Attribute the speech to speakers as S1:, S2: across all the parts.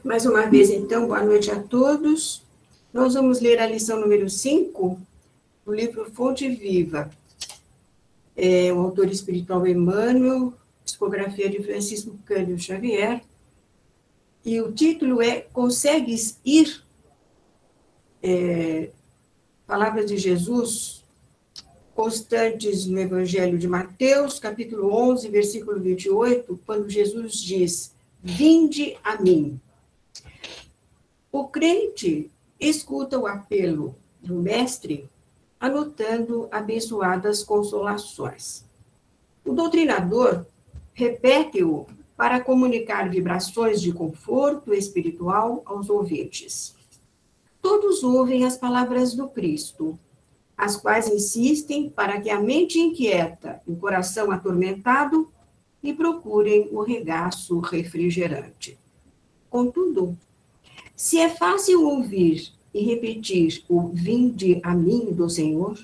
S1: Mais uma vez, então, boa noite a todos. Nós vamos ler a lição número 5, do livro Fonte Viva. O autor espiritual Emmanuel, psicografia de Francisco Cândido Xavier, e o título é Consegues Ir? Palavras de Jesus, constantes no Evangelho de Mateus, capítulo 11, versículo 28, quando Jesus diz, vinde a mim. O crente escuta o apelo do Mestre, anotando abençoadas consolações. O doutrinador repete-o para comunicar vibrações de conforto espiritual aos ouvintes. Todos ouvem as palavras do Cristo, as quais insistem para que a mente inquieta e o coração atormentado lhe procurem o regaço refrigerante. Contudo, se é fácil ouvir e repetir o vinde a mim do Senhor,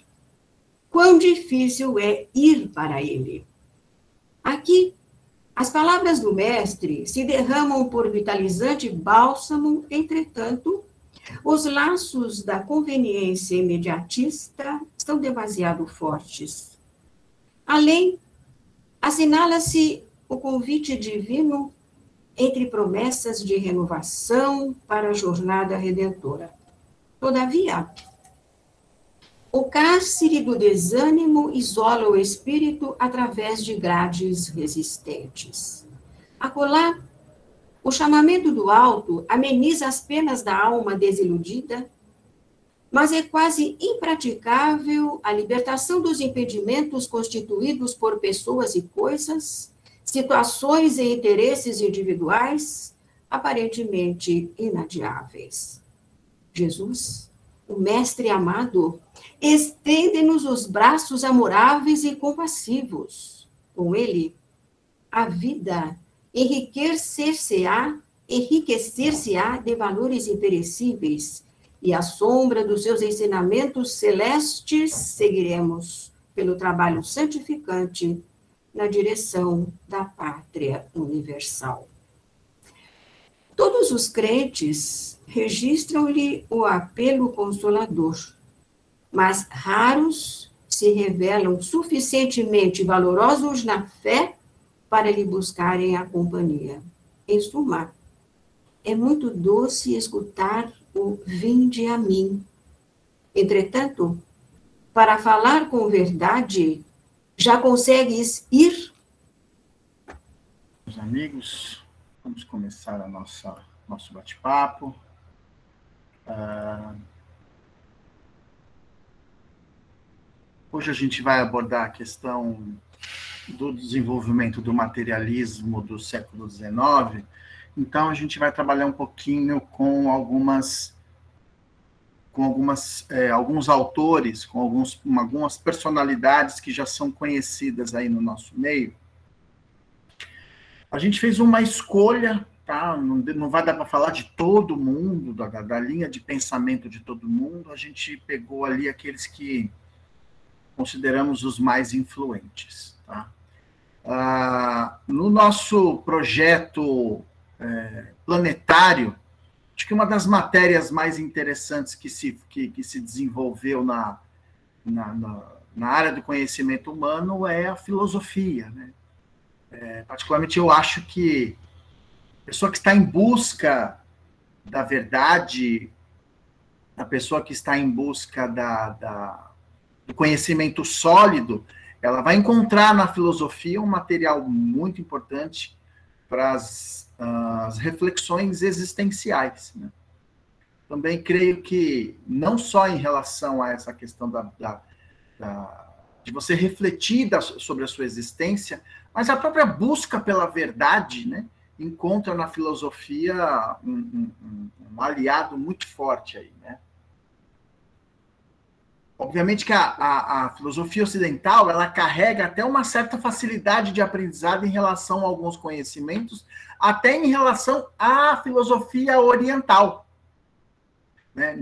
S1: quão difícil é ir para ele. Aqui, as palavras do Mestre se derramam por vitalizante bálsamo, entretanto, os laços da conveniência imediatista são demasiado fortes. Além, assinala-se o convite divino entre promessas de renovação para a jornada redentora. Todavia, o cárcere do desânimo isola o espírito através de grades resistentes. Acolá, o chamamento do alto ameniza as penas da alma desiludida, mas é quase impraticável a libertação dos impedimentos constituídos por pessoas e coisas, situações e interesses individuais aparentemente inadiáveis. Jesus, o Mestre amado, estende-nos os braços amoráveis e compassivos. Com ele, a vida enriquecer-se-á de valores imperecíveis, e à sombra dos seus ensinamentos celestes seguiremos pelo trabalho santificante na direção da pátria universal. Todos os crentes registram-lhe o apelo consolador, mas raros se revelam suficientemente valorosos na fé para lhe buscarem a companhia. Em suma, é muito doce escutar o vinde a mim. Entretanto, para falar com verdade, já consegues ir?
S2: Meus amigos, vamos começar nosso bate-papo. Hoje a gente vai abordar a questão do desenvolvimento do materialismo do século XIX. Então, a gente vai trabalhar um pouquinho com alguns autores, com algumas personalidades que já são conhecidas aí no nosso meio. A gente fez uma escolha, tá? Não vai dar para falar de todo mundo, da linha de pensamento de todo mundo. A gente pegou ali aqueles que consideramos os mais influentes, tá? No nosso projeto planetário, acho que uma das matérias mais interessantes que se desenvolveu na área do conhecimento humano é a filosofia, né? Particularmente, eu acho que a pessoa que está em busca da verdade, a pessoa que está em busca do conhecimento sólido, ela vai encontrar na filosofia um material muito importante para as reflexões existenciais, né? Também creio que, não só em relação a essa questão de você refletir sobre a sua existência, mas a própria busca pela verdade, né, encontra na filosofia um aliado muito forte aí, né? Obviamente que a filosofia ocidental, ela carrega até uma certa facilidade de aprendizado em relação a alguns conhecimentos, até em relação à filosofia oriental, né?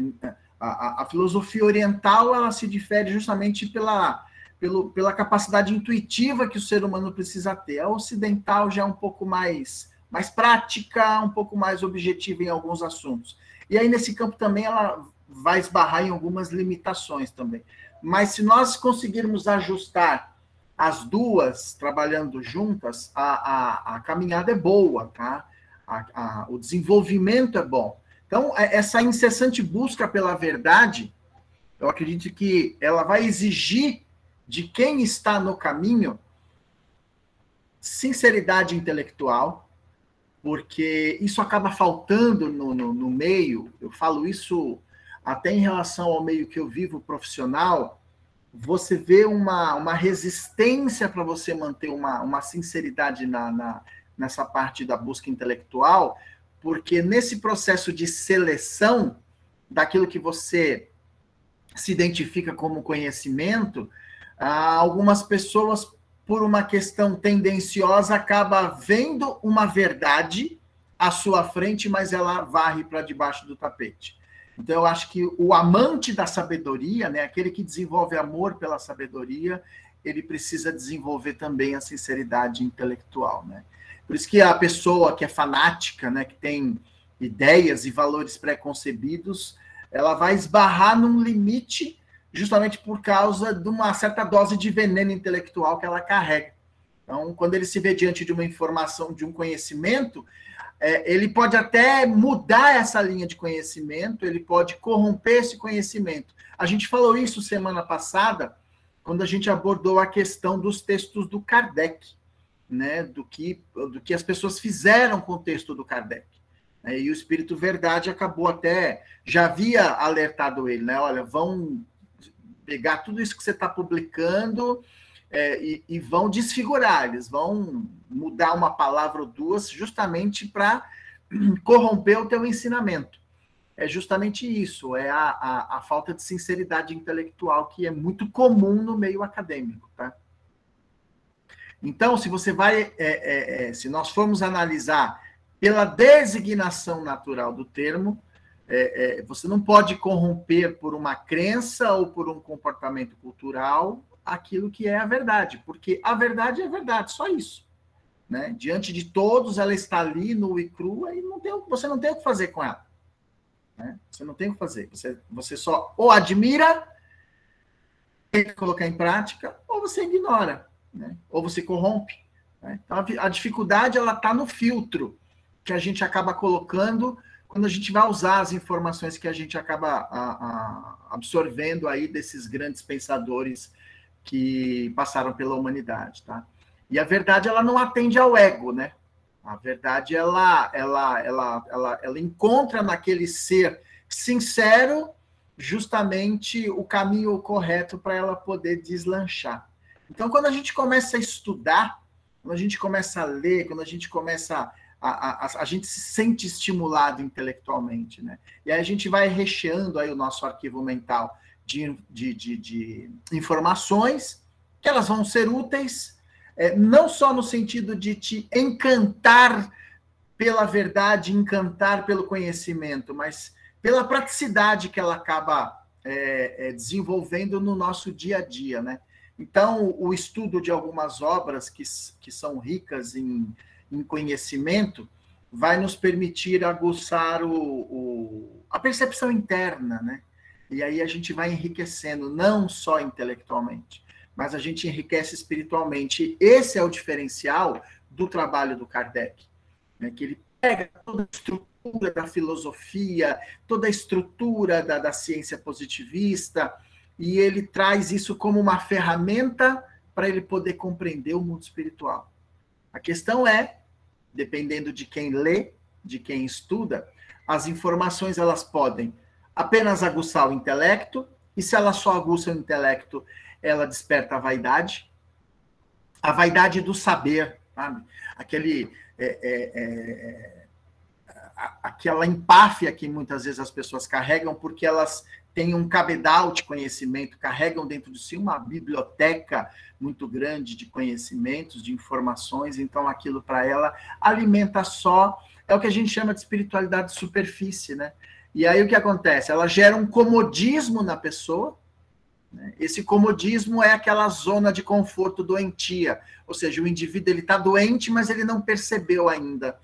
S2: A filosofia oriental, ela se difere justamente pela capacidade intuitiva que o ser humano precisa ter. A ocidental já é um pouco mais mais prática, um pouco mais objetiva em alguns assuntos. E aí, nesse campo também, ela vai esbarrar em algumas limitações também. Mas se nós conseguirmos ajustar as duas trabalhando juntas, a caminhada é boa, tá? O desenvolvimento é bom. Então, essa incessante busca pela verdade, eu acredito que ela vai exigir de quem está no caminho sinceridade intelectual, porque isso acaba faltando no meio. Eu falo isso até em relação ao meio que eu vivo profissional. Você vê uma resistência para você manter uma sinceridade nessa parte da busca intelectual, porque nesse processo de seleção daquilo que você se identifica como conhecimento, algumas pessoas, por uma questão tendenciosa, acaba vendo uma verdade à sua frente, mas ela varre para debaixo do tapete. Então, eu acho que o amante da sabedoria, né, aquele que desenvolve amor pela sabedoria, ele precisa desenvolver também a sinceridade intelectual, né? Por isso que a pessoa que é fanática, né, que tem ideias e valores pré-concebidos, ela vai esbarrar num limite justamente por causa de uma certa dose de veneno intelectual que ela carrega. Então, quando ele se vê diante de uma informação, de um conhecimento, ele pode até mudar essa linha de conhecimento, ele pode corromper esse conhecimento. A gente falou isso semana passada, quando a gente abordou a questão dos textos do Kardec, né, do que as pessoas fizeram com o texto do Kardec. E o Espírito Verdade acabou até, já havia alertado ele, né? Olha, vão pegar tudo isso que você está publicando e vão desfigurar, eles vão mudar uma palavra ou duas justamente para corromper o teu ensinamento. É justamente isso, é a falta de sinceridade intelectual que é muito comum no meio acadêmico, tá? Então, se você vai, se nós formos analisar pela designação natural do termo, você não pode corromper por uma crença ou por um comportamento cultural aquilo que é a verdade, porque a verdade é verdade, só isso, né? Diante de todos, ela está ali nua e crua e você não tem o que fazer com ela, né? Você não tem o que fazer, você só ou admira, tem que colocar em prática, ou você ignora, né? Ou você corrompe, né? Então, a dificuldade ela está no filtro que a gente acaba colocando quando a gente vai usar as informações que a gente acaba absorvendo aí desses grandes pensadores que passaram pela humanidade, tá? E a verdade, ela não atende ao ego, né? A verdade, ela encontra naquele ser sincero justamente o caminho correto para ela poder deslanchar. Então, quando a gente começa a estudar, quando a gente começa a ler, quando a gente começa a gente se sente estimulado intelectualmente, né? E aí a gente vai recheando aí o nosso arquivo mental de informações que elas vão ser úteis, não só no sentido de te encantar pela verdade, encantar pelo conhecimento, mas pela praticidade que ela acaba desenvolvendo no nosso dia a dia, né? Então, o estudo de algumas obras que são ricas em conhecimento vai nos permitir aguçar a percepção interna, né? E aí a gente vai enriquecendo, não só intelectualmente, mas a gente enriquece espiritualmente. Esse é o diferencial do trabalho do Kardec, né? Que ele pega toda a estrutura da filosofia, toda a estrutura da ciência positivista, e ele traz isso como uma ferramenta para ele poder compreender o mundo espiritual. A questão é, dependendo de quem lê, de quem estuda, as informações elas podem apenas aguçar o intelecto, e se ela só aguça o intelecto, ela desperta a vaidade do saber, sabe? Aquela empáfia que muitas vezes as pessoas carregam, porque elas têm um cabedal de conhecimento, carregam dentro de si uma biblioteca muito grande de conhecimentos, de informações, então aquilo para ela alimenta só, é o que a gente chama de espiritualidade de superfície, né? E aí o que acontece? Ela gera um comodismo na pessoa, né? Esse comodismo é aquela zona de conforto doentia, ou seja, o indivíduo está doente, mas ele não percebeu ainda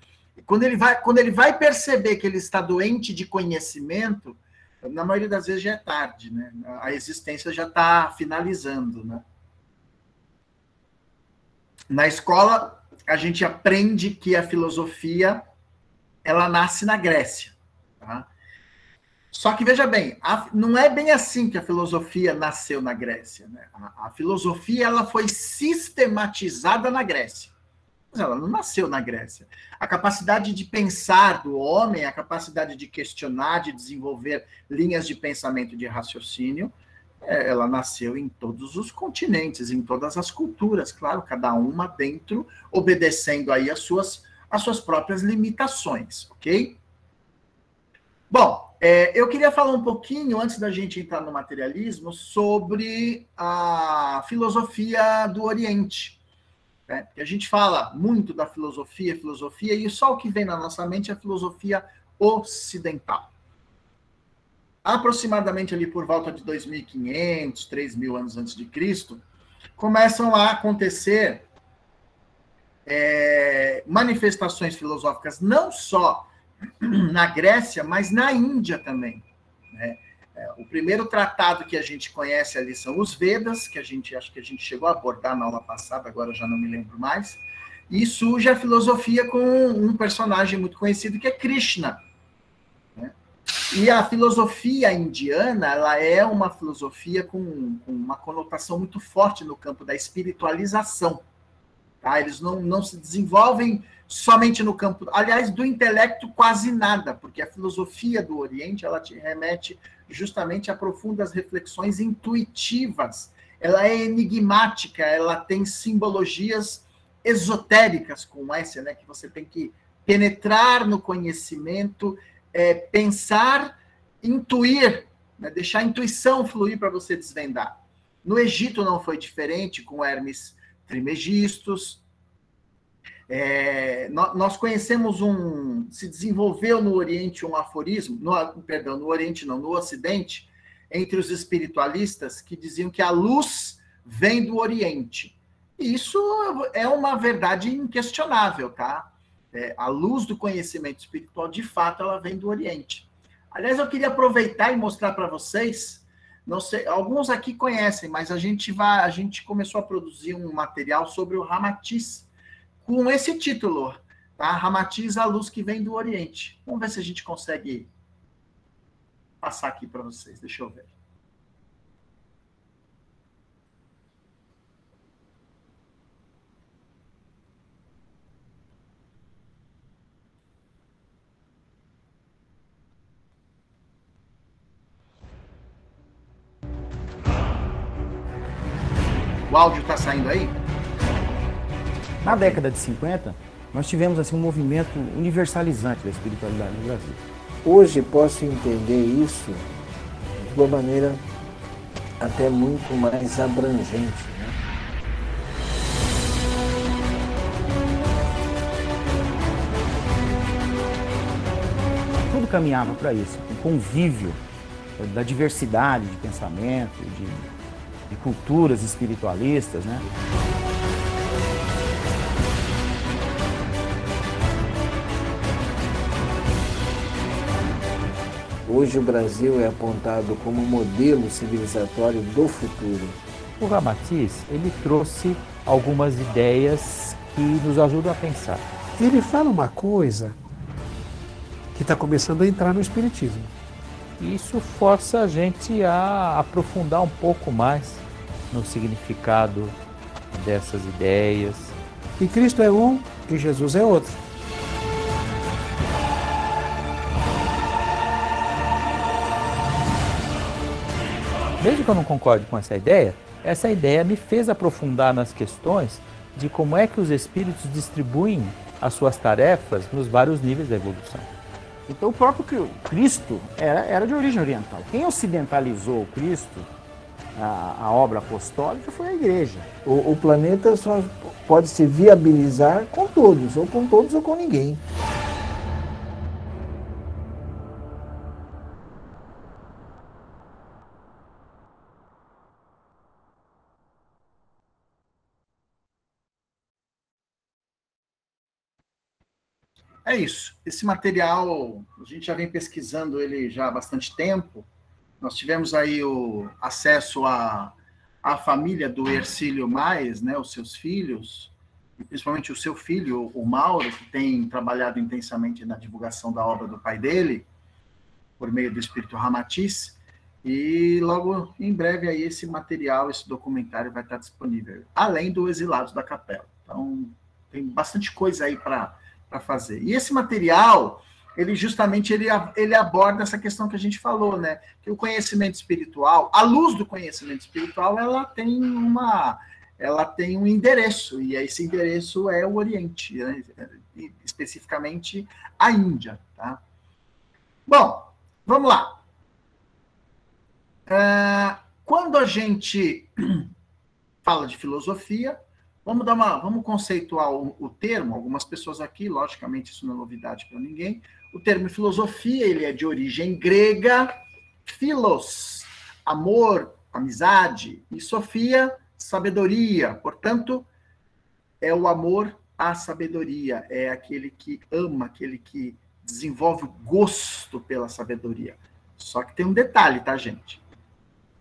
S2: Quando ele vai perceber que ele está doente de conhecimento, na maioria das vezes já é tarde, né? A existência já está finalizando, né? Na escola, a gente aprende que a filosofia, ela nasce na Grécia, tá? Só que, veja bem, não é bem assim que a filosofia nasceu na Grécia, né? A filosofia, ela foi sistematizada na Grécia. Mas ela não nasceu na Grécia. A capacidade de pensar do homem, a capacidade de questionar, de desenvolver linhas de pensamento e de raciocínio, ela nasceu em todos os continentes, em todas as culturas, claro, cada uma dentro, obedecendo aí as suas próprias limitações, ok? Bom, eu queria falar um pouquinho, antes da gente entrar no materialismo, sobre a filosofia do Oriente. Né? Porque a gente fala muito da filosofia, e só o que vem na nossa mente é a filosofia ocidental. Aproximadamente ali por volta de 2.500, 3.000 anos antes de Cristo, começam a acontecer manifestações filosóficas não só na Grécia, mas na Índia também. Né? O primeiro tratado que a gente conhece ali são os Vedas, que acho que a gente chegou a abordar na aula passada, agora eu já não me lembro mais, e surge a filosofia com um personagem muito conhecido que é Krishna. Né? E a filosofia indiana, ela é uma filosofia com uma conotação muito forte no campo da espiritualização. Tá? Eles não se desenvolvem somente no campo, aliás, do intelecto quase nada, porque a filosofia do Oriente, ela te remete justamente a profundas reflexões intuitivas. Ela é enigmática, ela tem simbologias esotéricas com essa, né, que você tem que penetrar no conhecimento, pensar, intuir, né, deixar a intuição fluir para você desvendar. No Egito não foi diferente, com Hermes Trismegistus. Nós conhecemos se desenvolveu no Oriente um aforismo, no Oriente não, no Ocidente, entre os espiritualistas, que diziam que a luz vem do Oriente. E isso é uma verdade inquestionável, tá? A luz do conhecimento espiritual, de fato, ela vem do Oriente. Aliás, eu queria aproveitar e mostrar para vocês, não sei, alguns aqui conhecem, mas a gente começou a produzir um material sobre o Ramatiz, com esse título, tá? Ramatiz, a luz que vem do Oriente. Vamos ver se a gente consegue passar aqui para vocês. Deixa eu ver. O áudio está saindo aí?
S3: Na década de 50, nós tivemos assim, um movimento universalizante da espiritualidade no Brasil.
S4: Hoje posso entender isso de uma maneira até muito mais abrangente. Né?
S3: Tudo caminhava para isso, um convívio da diversidade de pensamento, de culturas espiritualistas, né?
S4: Hoje o Brasil é apontado como modelo civilizatório do futuro.
S5: O Ramatiz, ele trouxe algumas ideias que nos ajudam a pensar.
S6: Ele fala uma coisa que está começando a entrar no Espiritismo.
S5: Isso força a gente a aprofundar um pouco mais no significado dessas ideias.
S6: E Cristo é um e Jesus é outro.
S5: Mesmo que eu não concorde com essa ideia me fez aprofundar nas questões de como é que os espíritos distribuem as suas tarefas nos vários níveis da evolução.
S3: Então o próprio Cristo era de origem oriental. Quem ocidentalizou o Cristo, a obra apostólica, foi a igreja.
S4: O planeta só pode se viabilizar com todos ou com ninguém.
S2: é isso. Esse material, a gente já vem pesquisando ele já há bastante tempo. Nós tivemos aí o acesso à família do Hercílio Mais, né, os seus filhos, e principalmente o seu filho, o Mauro, que tem trabalhado intensamente na divulgação da obra do pai dele, por meio do Espírito Ramatiz, e logo em breve aí esse material, esse documentário vai estar disponível, além do Exilados da Capela. Então, tem bastante coisa aí para fazer. E esse material, ele justamente ele aborda essa questão que a gente falou, né? Que o conhecimento espiritual, a luz do conhecimento espiritual, ela tem um endereço, e esse endereço é o Oriente, né? Especificamente a Índia, tá? Bom, vamos lá. Quando a gente fala de filosofia, vamos conceituar o termo. Algumas pessoas aqui, logicamente, isso não é novidade para ninguém. O termo filosofia, ele é de origem grega, philos, amor, amizade, e sofia, sabedoria. Portanto, é o amor à sabedoria, é aquele que ama, aquele que desenvolve o gosto pela sabedoria. Só que tem um detalhe, tá, gente?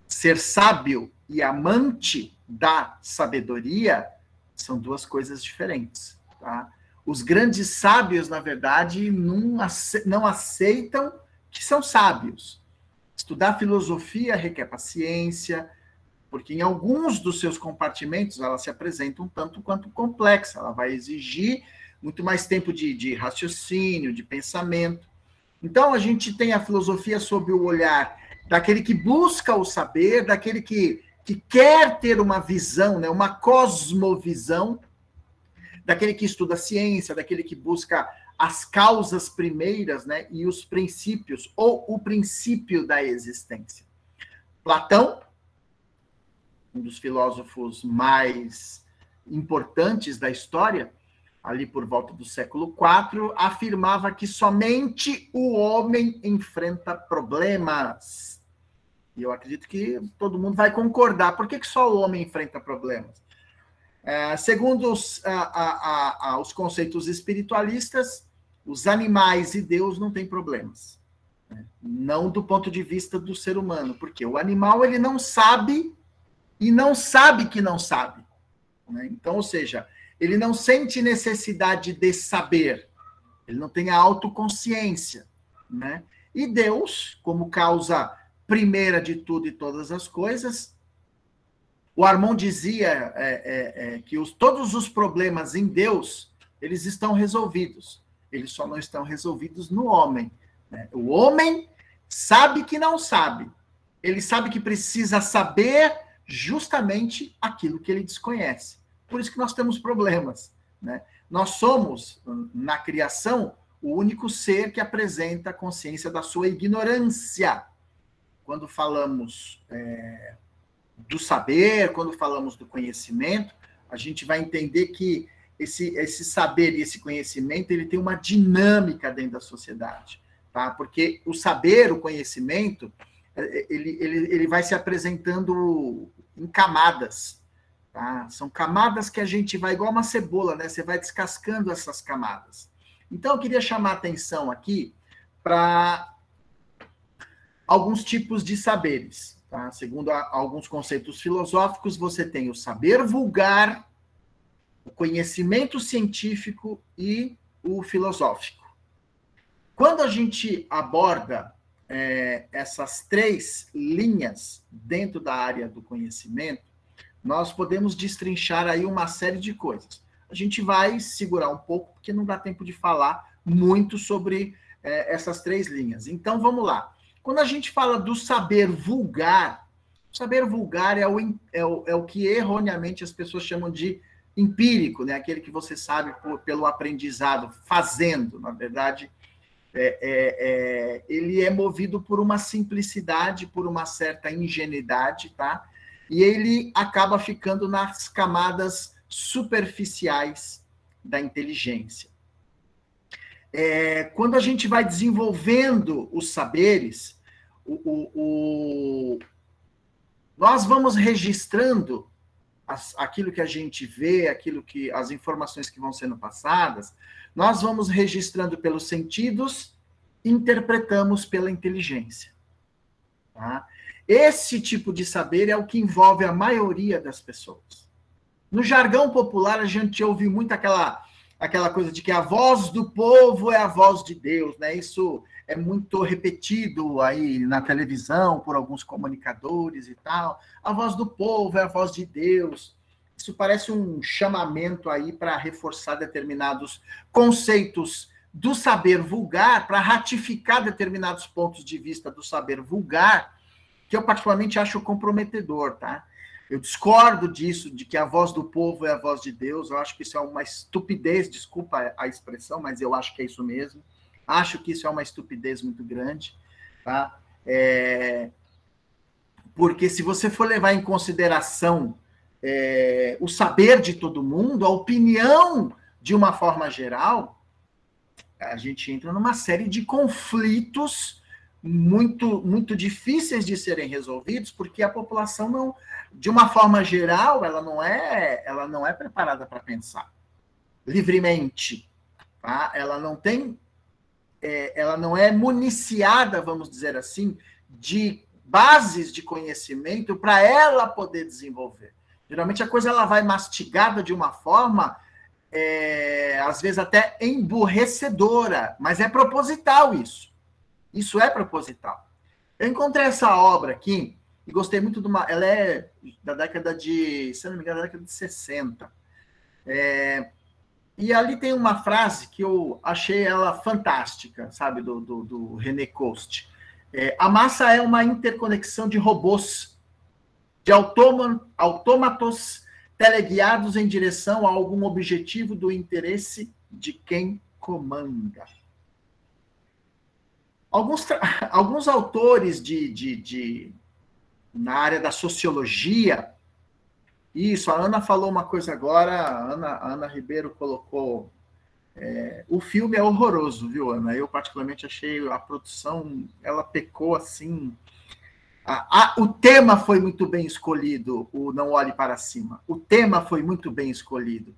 S2: Ser sábio e amante da sabedoria são duas coisas diferentes, tá? Os grandes sábios, na verdade, não aceitam que são sábios. Estudar filosofia requer paciência, porque em alguns dos seus compartimentos ela se apresenta um tanto quanto complexa, ela vai exigir muito mais tempo de raciocínio, de pensamento. Então, a gente tem a filosofia sob o olhar daquele que busca o saber, daquele que quer ter uma visão, né, uma cosmovisão, daquele que estuda a ciência, daquele que busca as causas primeiras, né, e os princípios, ou o princípio da existência. Platão, um dos filósofos mais importantes da história, ali por volta do século IV, afirmava que somente o homem enfrenta problemas. E eu acredito que todo mundo vai concordar. Por que só o homem enfrenta problemas? Segundo os conceitos espiritualistas, os animais e Deus não têm problemas. Não do ponto de vista do ser humano, porque o animal ele não sabe e não sabe que não sabe. Então, ou seja, ele não sente necessidade de saber, ele não tem a autoconsciência, né? E Deus, como causa primeira de tudo e todas as coisas, o Armand dizia que todos os problemas em Deus, eles estão resolvidos, eles só não estão resolvidos no homem, né? O homem sabe que não sabe, ele sabe que precisa saber justamente aquilo que ele desconhece. Por isso que nós temos problemas, né? Nós somos, na criação, o único ser que apresenta a consciência da sua ignorância. Quando falamos do saber, quando falamos do conhecimento, a gente vai entender que esse saber e esse conhecimento, ele tem uma dinâmica dentro da sociedade, tá? Porque o saber, o conhecimento, ele vai se apresentando em camadas, tá? São camadas que a gente vai, igual uma cebola, né? Você vai descascando essas camadas. Então, eu queria chamar a atenção aqui para alguns tipos de saberes, tá? Segundo alguns conceitos filosóficos, você tem o saber vulgar, o conhecimento científico e o filosófico. Quando a gente aborda essas três linhas dentro da área do conhecimento, nós podemos destrinchar aí uma série de coisas. A gente vai segurar um pouco, porque não dá tempo de falar muito sobre essas três linhas. Então, vamos lá. Quando a gente fala do saber vulgar, o saber vulgar é o que erroneamente as pessoas chamam de empírico, né? Aquele que você sabe pelo aprendizado, fazendo. Na verdade, ele é movido por uma simplicidade, por uma certa ingenuidade, tá? E ele acaba ficando nas camadas superficiais da inteligência. Quando a gente vai desenvolvendo os saberes, nós vamos registrando aquilo que a gente vê, as informações que vão sendo passadas, nós vamos registrando pelos sentidos, interpretamos pela inteligência. Tá? Esse tipo de saber é o que envolve a maioria das pessoas. No jargão popular, a gente ouve muito aquela coisa de que a voz do povo é a voz de Deus, né? Isso é muito repetido aí na televisão por alguns comunicadores e tal. A voz do povo é a voz de Deus. Isso parece um chamamento aí para reforçar determinados conceitos do saber vulgar, para ratificar determinados pontos de vista do saber vulgar, que eu particularmente acho comprometedor, tá? Eu discordo disso, de que a voz do povo é a voz de Deus. Eu acho que isso é uma estupidez, desculpa a expressão, mas eu acho que é isso mesmo. Acho que isso é uma estupidez muito grande, tá? Porque se você for levar em consideração o saber de todo mundo, a opinião de uma forma geral, a gente entra numa série de conflitos muito, muito difíceis de serem resolvidos, porque a população não, de uma forma geral, ela não é preparada para pensar livremente, tá? Ela não é municiada, vamos dizer assim, de bases de conhecimento para ela poder desenvolver. Geralmente a coisa ela vai mastigada de uma forma, às vezes até emburrecedora, mas é proposital isso. Isso é proposital. Eu encontrei essa obra aqui e gostei muito de uma... Ela é da década de... Se não me engano, da década de 60. E ali tem uma frase que eu achei ela fantástica, sabe, do René Coste. A massa é uma interconexão de robôs, de autômatos teleguiados em direção a algum objetivo do interesse de quem comanda. Alguns autores na área da sociologia, isso, a Ana falou uma coisa agora, a Ana Ribeiro colocou, o filme é horroroso, viu, Ana? Eu particularmente achei a produção, ela pecou assim, o tema foi muito bem escolhido, o Não Olhe Para Cima, o tema foi muito bem escolhido,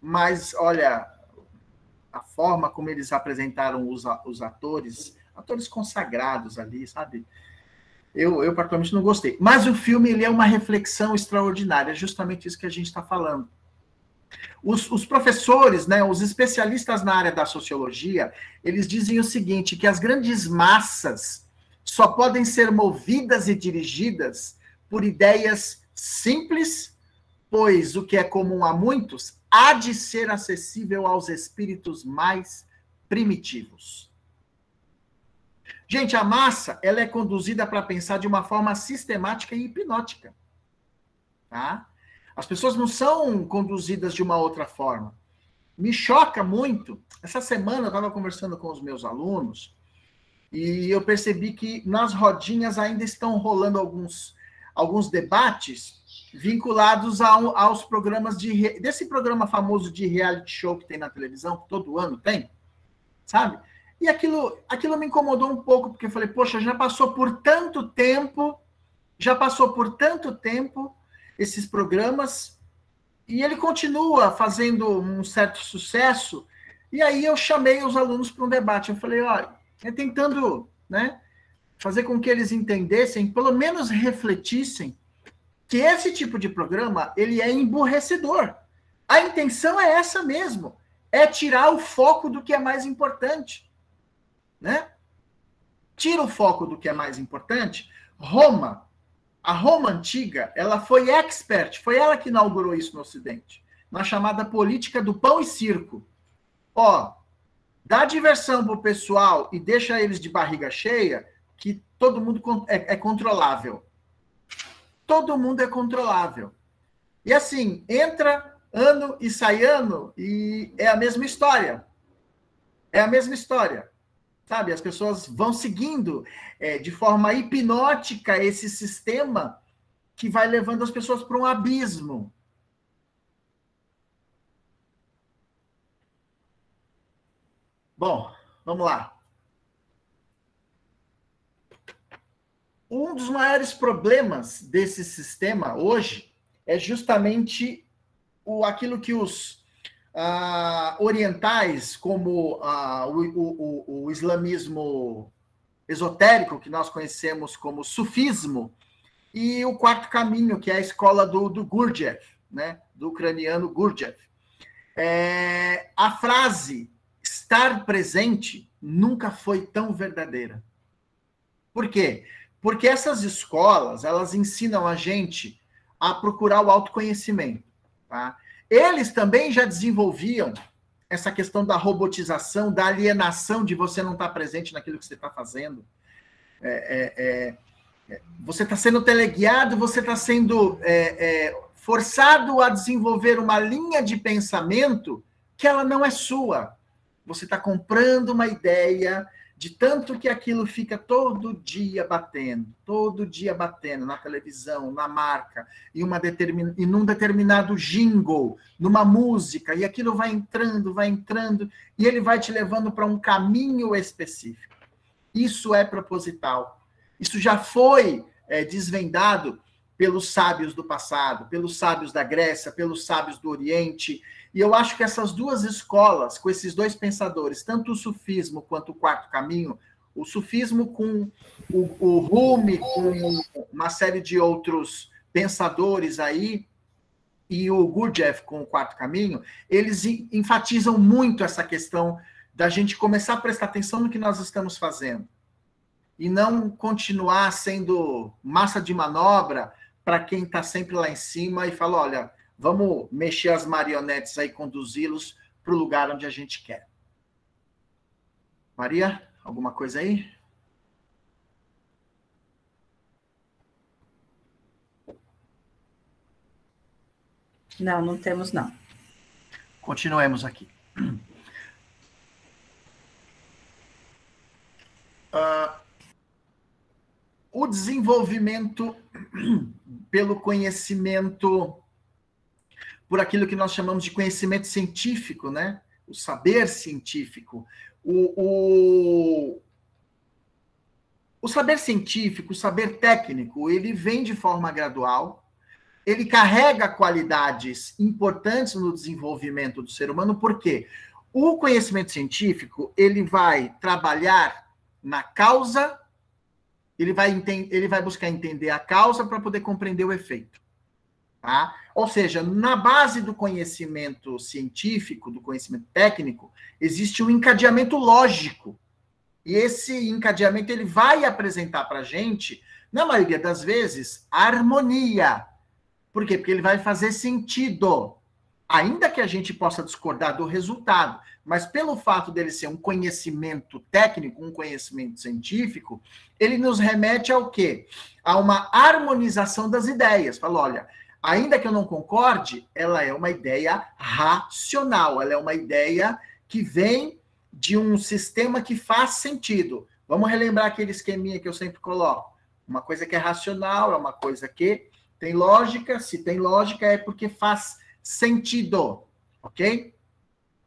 S2: mas, olha, a forma como eles apresentaram os atores consagrados ali, sabe? Eu particularmente não gostei. Mas o filme ele é uma reflexão extraordinária, é justamente isso que a gente está falando. Os professores, né, os especialistas na área da sociologia, eles dizem o seguinte, que as grandes massas só podem ser movidas e dirigidas por ideias simples, pois o que é comum a muitos há de ser acessível aos espíritos mais primitivos. Gente, a massa, ela é conduzida para pensar de uma forma sistemática e hipnótica. Tá? As pessoas não são conduzidas de uma outra forma. Me choca muito. Essa semana eu estava conversando com os meus alunos e eu percebi que nas rodinhas ainda estão rolando alguns debates vinculados aos programas desse programa famoso de reality show que tem na televisão, que todo ano tem, sabe? E aquilo me incomodou um pouco, porque eu falei, poxa, já passou por tanto tempo esses programas, e ele continua fazendo um certo sucesso, e aí eu chamei os alunos para um debate, eu falei, olha, tentando, né, fazer com que eles entendessem, pelo menos refletissem, que esse tipo de programa, ele é emburrecedor. A intenção é essa mesmo, é tirar o foco do que é mais importante. Né? Tira o foco do que é mais importante. A Roma antiga, ela foi expert, foi ela que inaugurou isso no Ocidente, na chamada política do pão e circo. Dá diversão pro pessoal e deixa eles de barriga cheia, que todo mundo é controlável. Todo mundo é controlável. E assim, entra ano e sai ano, e é a mesma história. É a mesma história. Sabe, as pessoas vão seguindo de forma hipnótica esse sistema que vai levando as pessoas para um abismo. Bom, vamos lá. Um dos maiores problemas desse sistema hoje é justamente aquilo que os orientais, como o islamismo esotérico, que nós conhecemos como sufismo, e o quarto caminho, que é a escola do Gurdjieff, né? Do ucraniano Gurdjieff. A frase estar presente nunca foi tão verdadeira. Por quê? Porque essas escolas, elas ensinam a gente a procurar o autoconhecimento. Tá? Eles também já desenvolviam essa questão da robotização, da alienação de você não estar presente naquilo que você está fazendo. Você está sendo teleguiado, você está sendo forçado a desenvolver uma linha de pensamento que ela não é sua. Você está comprando uma ideia de tanto que aquilo fica todo dia batendo na televisão, na marca, em num determinado jingle, numa música, e aquilo vai entrando, e ele vai te levando para um caminho específico. Isso é proposital. Isso já foi desvendado pelos sábios do passado, pelos sábios da Grécia, pelos sábios do Oriente. E eu acho que essas duas escolas, com esses dois pensadores, tanto o sufismo quanto o quarto caminho, o sufismo com o Rumi, com uma série de outros pensadores aí, e o Gurdjieff com o quarto caminho, eles enfatizam muito essa questão da gente começar a prestar atenção no que nós estamos fazendo. E não continuar sendo massa de manobra para quem está sempre lá em cima e fala, olha, vamos mexer as marionetes aí, conduzi-los para o lugar onde a gente quer. Maria, alguma coisa aí?
S7: Não, não temos, não.
S2: Continuemos aqui. O desenvolvimento pelo conhecimento, por aquilo que nós chamamos de conhecimento científico, né? O saber científico. O saber científico, o saber técnico, ele vem de forma gradual, ele carrega qualidades importantes no desenvolvimento do ser humano, por quê? O conhecimento científico, ele vai trabalhar na causa, ele vai buscar entender a causa para poder compreender o efeito. Tá? Ou seja, na base do conhecimento científico, do conhecimento técnico, existe um encadeamento lógico. E esse encadeamento ele vai apresentar para a gente, na maioria das vezes, harmonia. Por quê? Porque ele vai fazer sentido. Ainda que a gente possa discordar do resultado, mas pelo fato dele ser um conhecimento técnico, um conhecimento científico, ele nos remete ao quê? A uma harmonização das ideias. Fala, olha, ainda que eu não concorde, ela é uma ideia racional, ela é uma ideia que vem de um sistema que faz sentido. Vamos relembrar aquele esqueminha que eu sempre coloco. Uma coisa que é racional, é uma coisa que tem lógica, se tem lógica é porque faz sentido, ok?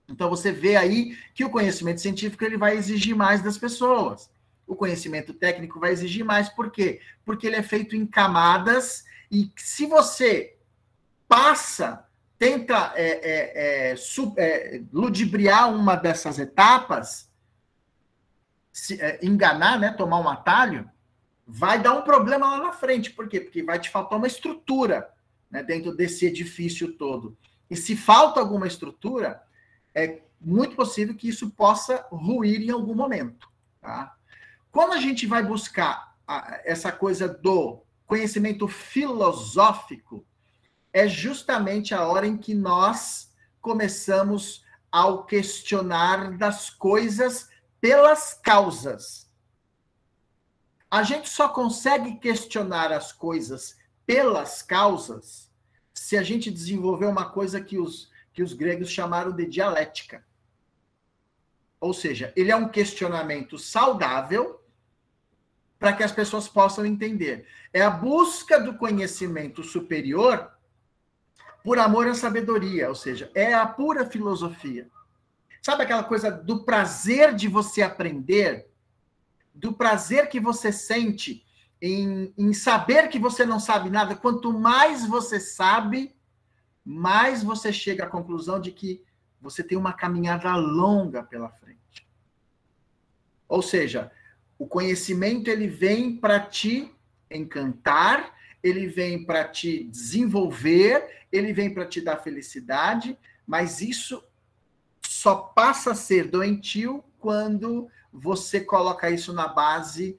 S2: Então você vê aí que o conhecimento científico ele vai exigir mais das pessoas. O conhecimento técnico vai exigir mais, por quê? Porque ele é feito em camadas e se você tenta ludibriar uma dessas etapas, enganar, né, tomar um atalho, vai dar um problema lá na frente. Por quê? Porque vai te faltar uma estrutura, né, dentro desse edifício todo. E se falta alguma estrutura, é muito possível que isso possa ruir em algum momento. Tá? Quando a gente vai buscar essa coisa do conhecimento filosófico, é justamente a hora em que nós começamos ao questionar das coisas pelas causas. A gente só consegue questionar as coisas pelas causas se a gente desenvolver uma coisa que os gregos chamaram de dialética. Ou seja, ele é um questionamento saudável para que as pessoas possam entender. É a busca do conhecimento superior por amor à sabedoria, ou seja, é a pura filosofia. Sabe aquela coisa do prazer de você aprender, do prazer que você sente em saber que você não sabe nada. Quanto mais você sabe, mais você chega à conclusão de que você tem uma caminhada longa pela frente. Ou seja, o conhecimento ele vem para te encantar, ele vem para te desenvolver, ele vem para te dar felicidade, mas isso só passa a ser doentio quando você coloca isso na base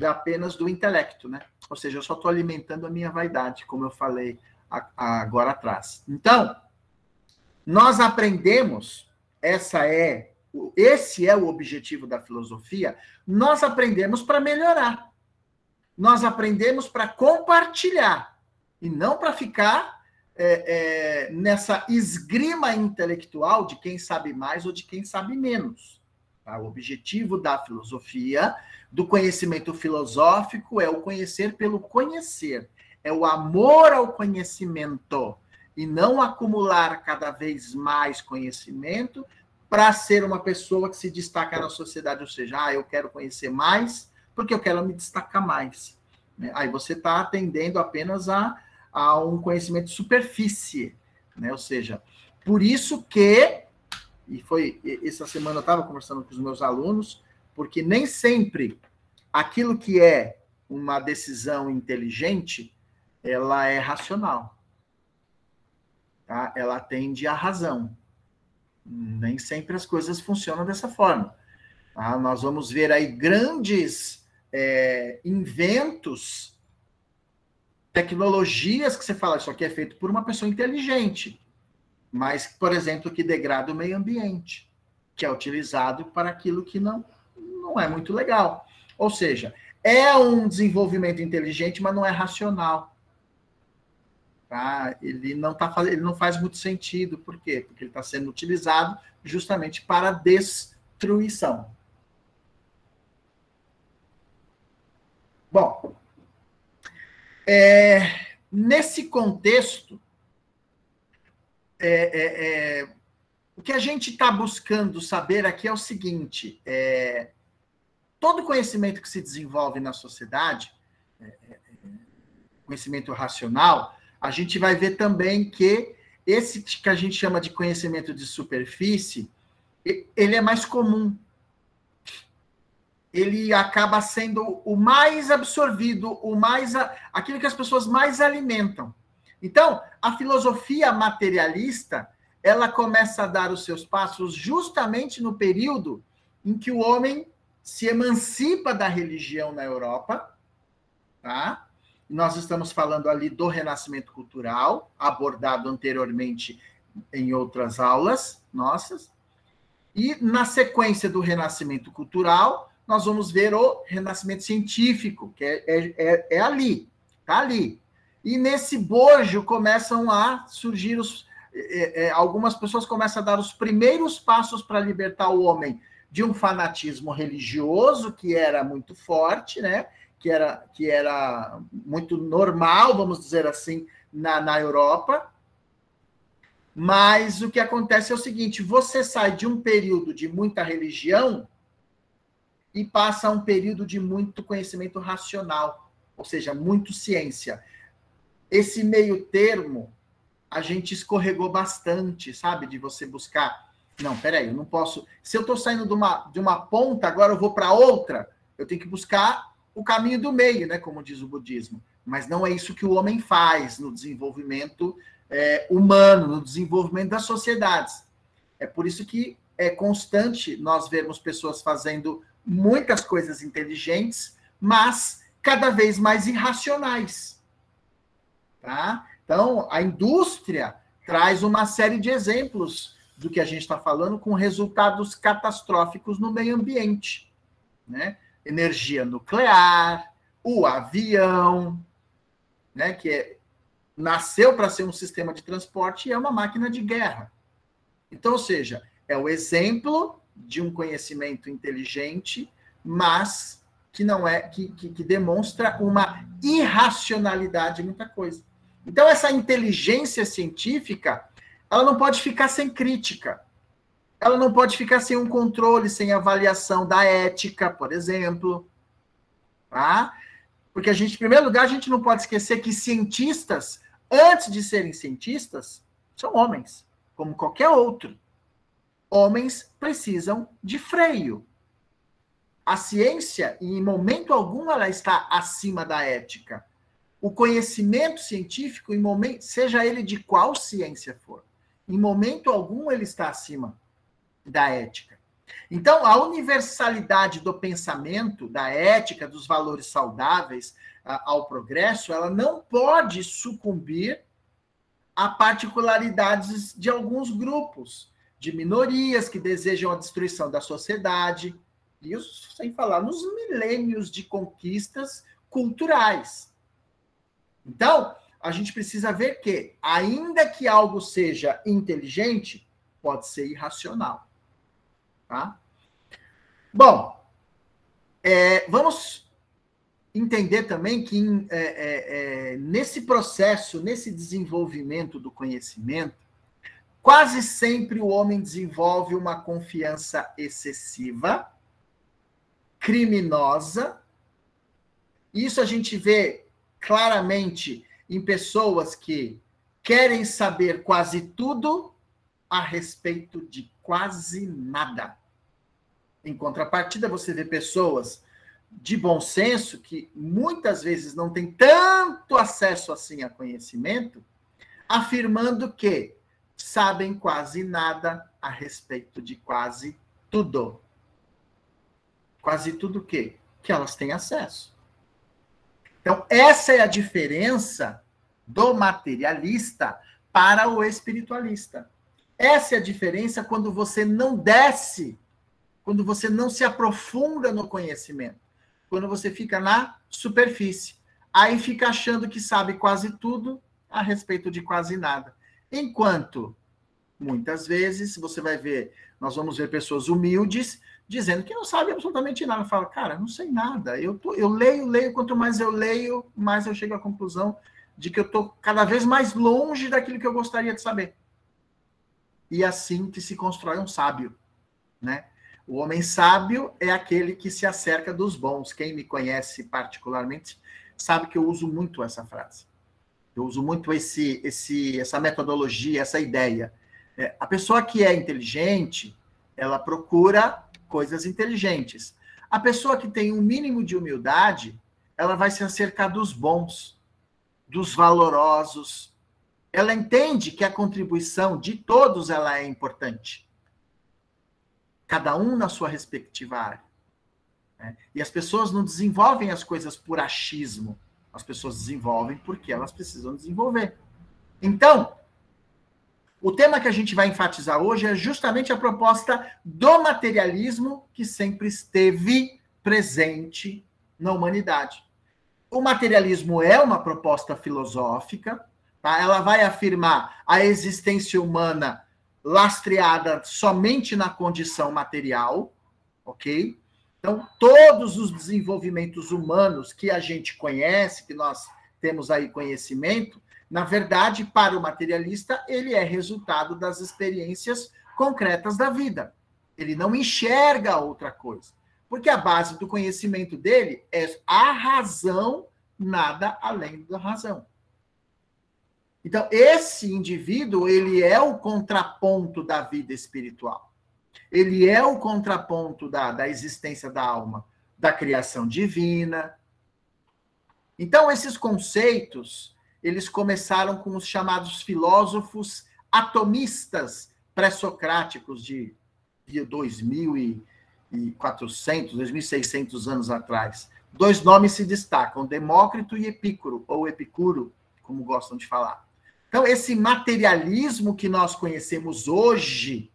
S2: apenas do intelecto, né? Ou seja, eu só estou alimentando a minha vaidade, como eu falei agora atrás. Então, nós aprendemos, esse é o objetivo da filosofia, nós aprendemos para melhorar. Nós aprendemos para compartilhar, e não para ficar nessa esgrima intelectual de quem sabe mais ou de quem sabe menos. Tá? O objetivo da filosofia, do conhecimento filosófico, é o conhecer pelo conhecer. É o amor ao conhecimento, e não acumular cada vez mais conhecimento para ser uma pessoa que se destaca na sociedade. Ou seja, eu quero conhecer mais porque eu quero me destacar mais. Aí você está atendendo apenas a um conhecimento de superfície. Né? Ou seja, por isso que, essa semana eu estava conversando com os meus alunos, porque nem sempre aquilo que é uma decisão inteligente, ela é racional. Tá? Ela atende à razão. Nem sempre as coisas funcionam dessa forma. Tá? Nós vamos ver aí grandes inventos, tecnologias que você fala, isso aqui é feito por uma pessoa inteligente, mas, por exemplo, que degrada o meio ambiente, que é utilizado para aquilo que não é muito legal. Ou seja, é um desenvolvimento inteligente, mas não é racional. Tá? Ele não faz muito sentido. Por quê? Porque ele está sendo utilizado justamente para destruição. Bom, nesse contexto, o que a gente está buscando saber aqui é o seguinte: todo conhecimento que se desenvolve na sociedade, conhecimento racional, a gente vai ver também que esse que a gente chama de conhecimento de superfície, ele é mais comum. Ele acaba sendo o mais absorvido, aquilo que as pessoas mais alimentam. Então, a filosofia materialista, ela começa a dar os seus passos justamente no período em que o homem se emancipa da religião na Europa, tá? Nós estamos falando ali do renascimento cultural, abordado anteriormente em outras aulas nossas. E na sequência do renascimento cultural, nós vamos ver o renascimento científico, que é ali, tá ali. E nesse bojo começam a surgir algumas pessoas começam a dar os primeiros passos para libertar o homem de um fanatismo religioso que era muito forte, né? Que era muito normal, vamos dizer assim, na Europa. Mas o que acontece é o seguinte: você sai de um período de muita religião e passa a um período de muito conhecimento racional, ou seja, muito ciência. Esse meio termo, a gente escorregou bastante, sabe? De você buscar... Não, peraí, eu não posso... Se eu estou saindo de uma ponta, agora eu vou para outra, eu tenho que buscar o caminho do meio, né? Como diz o budismo. Mas não é isso que o homem faz no desenvolvimento humano, no desenvolvimento das sociedades. É por isso que é constante nós vermos pessoas fazendo muitas coisas inteligentes, mas cada vez mais irracionais. Tá? Então, a indústria traz uma série de exemplos do que a gente está falando, com resultados catastróficos no meio ambiente. Né? Energia nuclear, o avião, né? Que nasceu para ser um sistema de transporte e é uma máquina de guerra. Então, ou seja, é o exemplo de um conhecimento inteligente, mas que não é que demonstra uma irracionalidade em muita coisa. Então, essa inteligência científica, ela não pode ficar sem crítica. Ela não pode ficar sem um controle, sem avaliação da ética, por exemplo. Tá? Porque em primeiro lugar, a gente não pode esquecer que cientistas, antes de serem cientistas, são homens, como qualquer outro. Homens precisam de freio. A ciência, em momento algum, ela está acima da ética. O conhecimento científico, seja ele de qual ciência for, em momento algum ele está acima da ética. Então, a universalidade do pensamento, da ética, dos valores saudáveis ao progresso, ela não pode sucumbir a particularidades de alguns grupos, de minorias que desejam a destruição da sociedade, isso sem falar nos milênios de conquistas culturais. Então, a gente precisa ver que, ainda que algo seja inteligente, pode ser irracional. Tá? Bom, vamos entender também que nesse processo, nesse desenvolvimento do conhecimento, quase sempre o homem desenvolve uma confiança excessiva, criminosa. Isso a gente vê claramente em pessoas que querem saber quase tudo a respeito de quase nada. Em contrapartida, você vê pessoas de bom senso que muitas vezes não têm tanto acesso assim a conhecimento, afirmando que sabem quase nada a respeito de quase tudo. Quase tudo o quê? Que elas têm acesso. Então, essa é a diferença do materialista para o espiritualista. Essa é a diferença quando você não desce, quando você não se aprofunda no conhecimento, quando você fica na superfície. Aí fica achando que sabe quase tudo a respeito de quase nada. Enquanto, muitas vezes, você vai ver, nós vamos ver pessoas humildes dizendo que não sabe absolutamente nada. Fala, cara, não sei nada. Eu leio, quanto mais eu leio, mais eu chego à conclusão de que eu estou cada vez mais longe daquilo que eu gostaria de saber. E assim que se constrói um sábio, né? O homem sábio é aquele que se acerca dos bons. Quem me conhece particularmente sabe que eu uso muito essa frase. Eu uso muito essa metodologia, essa ideia. A pessoa que é inteligente, ela procura coisas inteligentes. A pessoa que tem um mínimo de humildade, ela vai se acercar dos bons, dos valorosos. Ela entende que a contribuição de todos ela é importante. Cada um na sua respectiva área. Né? E as pessoas não desenvolvem as coisas por achismo. As pessoas desenvolvem porque elas precisam desenvolver. Então, o tema que a gente vai enfatizar hoje é justamente a proposta do materialismo que sempre esteve presente na humanidade. O materialismo é uma proposta filosófica, tá? Ela vai afirmar a existência humana lastreada somente na condição material, ok? Então, todos os desenvolvimentos humanos que a gente conhece, que nós temos aí conhecimento, na verdade, para o materialista, ele é resultado das experiências concretas da vida. Ele não enxerga outra coisa. Porque a base do conhecimento dele é a razão, nada além da razão. Então, esse indivíduo, ele é o contraponto da vida espiritual. Ele é o contraponto da existência da alma, da criação divina. Então, esses conceitos, eles começaram com os chamados filósofos atomistas pré-socráticos de 2.400, 2.600 anos atrás. Dois nomes se destacam, Demócrito e Epicuro, ou Epicuro, como gostam de falar. Então, esse materialismo que nós conhecemos hoje,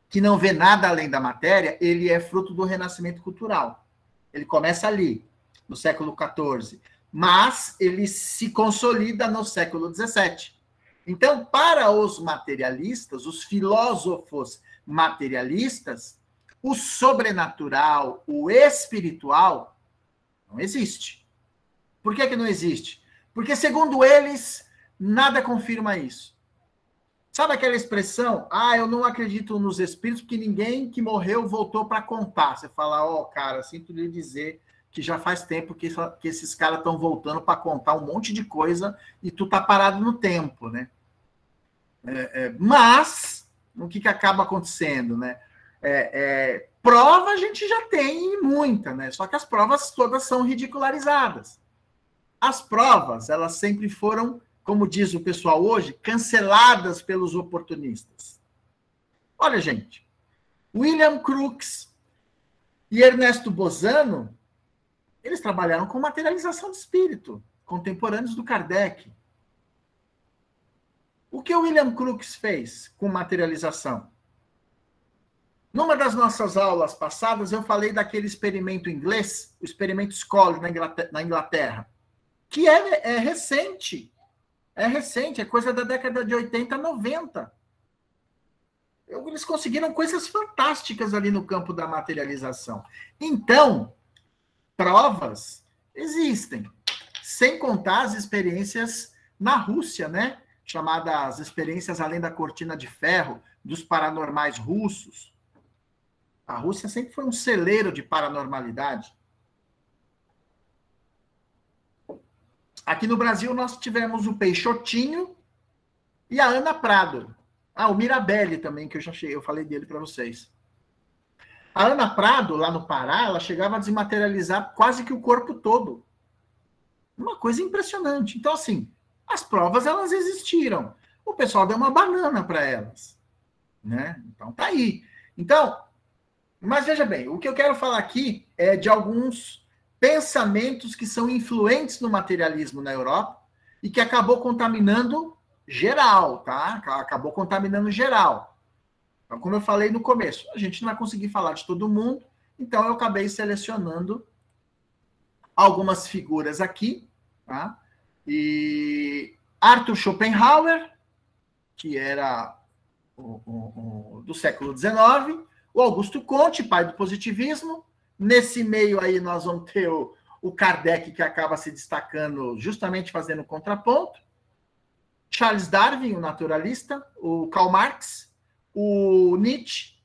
S2: que não vê nada além da matéria, ele é fruto do renascimento cultural. Ele começa ali, no século XIV, mas ele se consolida no século XVII. Então, para os materialistas, os filósofos materialistas, o sobrenatural, o espiritual, não existe. Por que não existe? Porque, segundo eles, nada confirma isso. Sabe aquela expressão? Eu não acredito nos espíritos porque ninguém que morreu voltou para contar. Você fala, cara, sinto lhe dizer que já faz tempo que esses caras estão voltando para contar um monte de coisa e tu tá parado no tempo, né? Mas, o que acaba acontecendo, né? Prova a gente já tem muita, né? Só que as provas todas são ridicularizadas. As provas, elas sempre foram, como diz o pessoal hoje, canceladas pelos oportunistas. Olha, gente, William Crookes e Ernesto Bozano, eles trabalharam com materialização de espírito, contemporâneos do Kardec. O que o William Crookes fez com materialização? Numa das nossas aulas passadas, eu falei daquele experimento inglês, o experimento Scully na Inglaterra, que é recente. É recente, é coisa da década de 80, 90. Eles conseguiram coisas fantásticas ali no campo da materialização. Então, provas existem, sem contar as experiências na Rússia, né? Chamadas experiências além da cortina de ferro, dos paranormais russos. A Rússia sempre foi um celeiro de paranormalidade. Aqui no Brasil, nós tivemos o Peixotinho e a Ana Prado. O Mirabelli também, que eu falei dele para vocês. A Ana Prado, lá no Pará, ela chegava a desmaterializar quase que o corpo todo. Uma coisa impressionante. Então, assim, as provas, elas existiram. O pessoal deu uma banana para elas. Né? Então, tá aí. Então, mas veja bem, o que eu quero falar aqui é de alguns pensamentos que são influentes no materialismo na Europa e que acabou contaminando geral, tá? Acabou contaminando geral. Então, como eu falei no começo, a gente não vai conseguir falar de todo mundo, então eu acabei selecionando algumas figuras aqui, tá? E Arthur Schopenhauer, que era do século XIX, o Augusto Comte, pai do positivismo. Nesse meio aí nós vamos ter o Kardec, que acaba se destacando justamente fazendo contraponto. Charles Darwin, o naturalista, o Karl Marx, o Nietzsche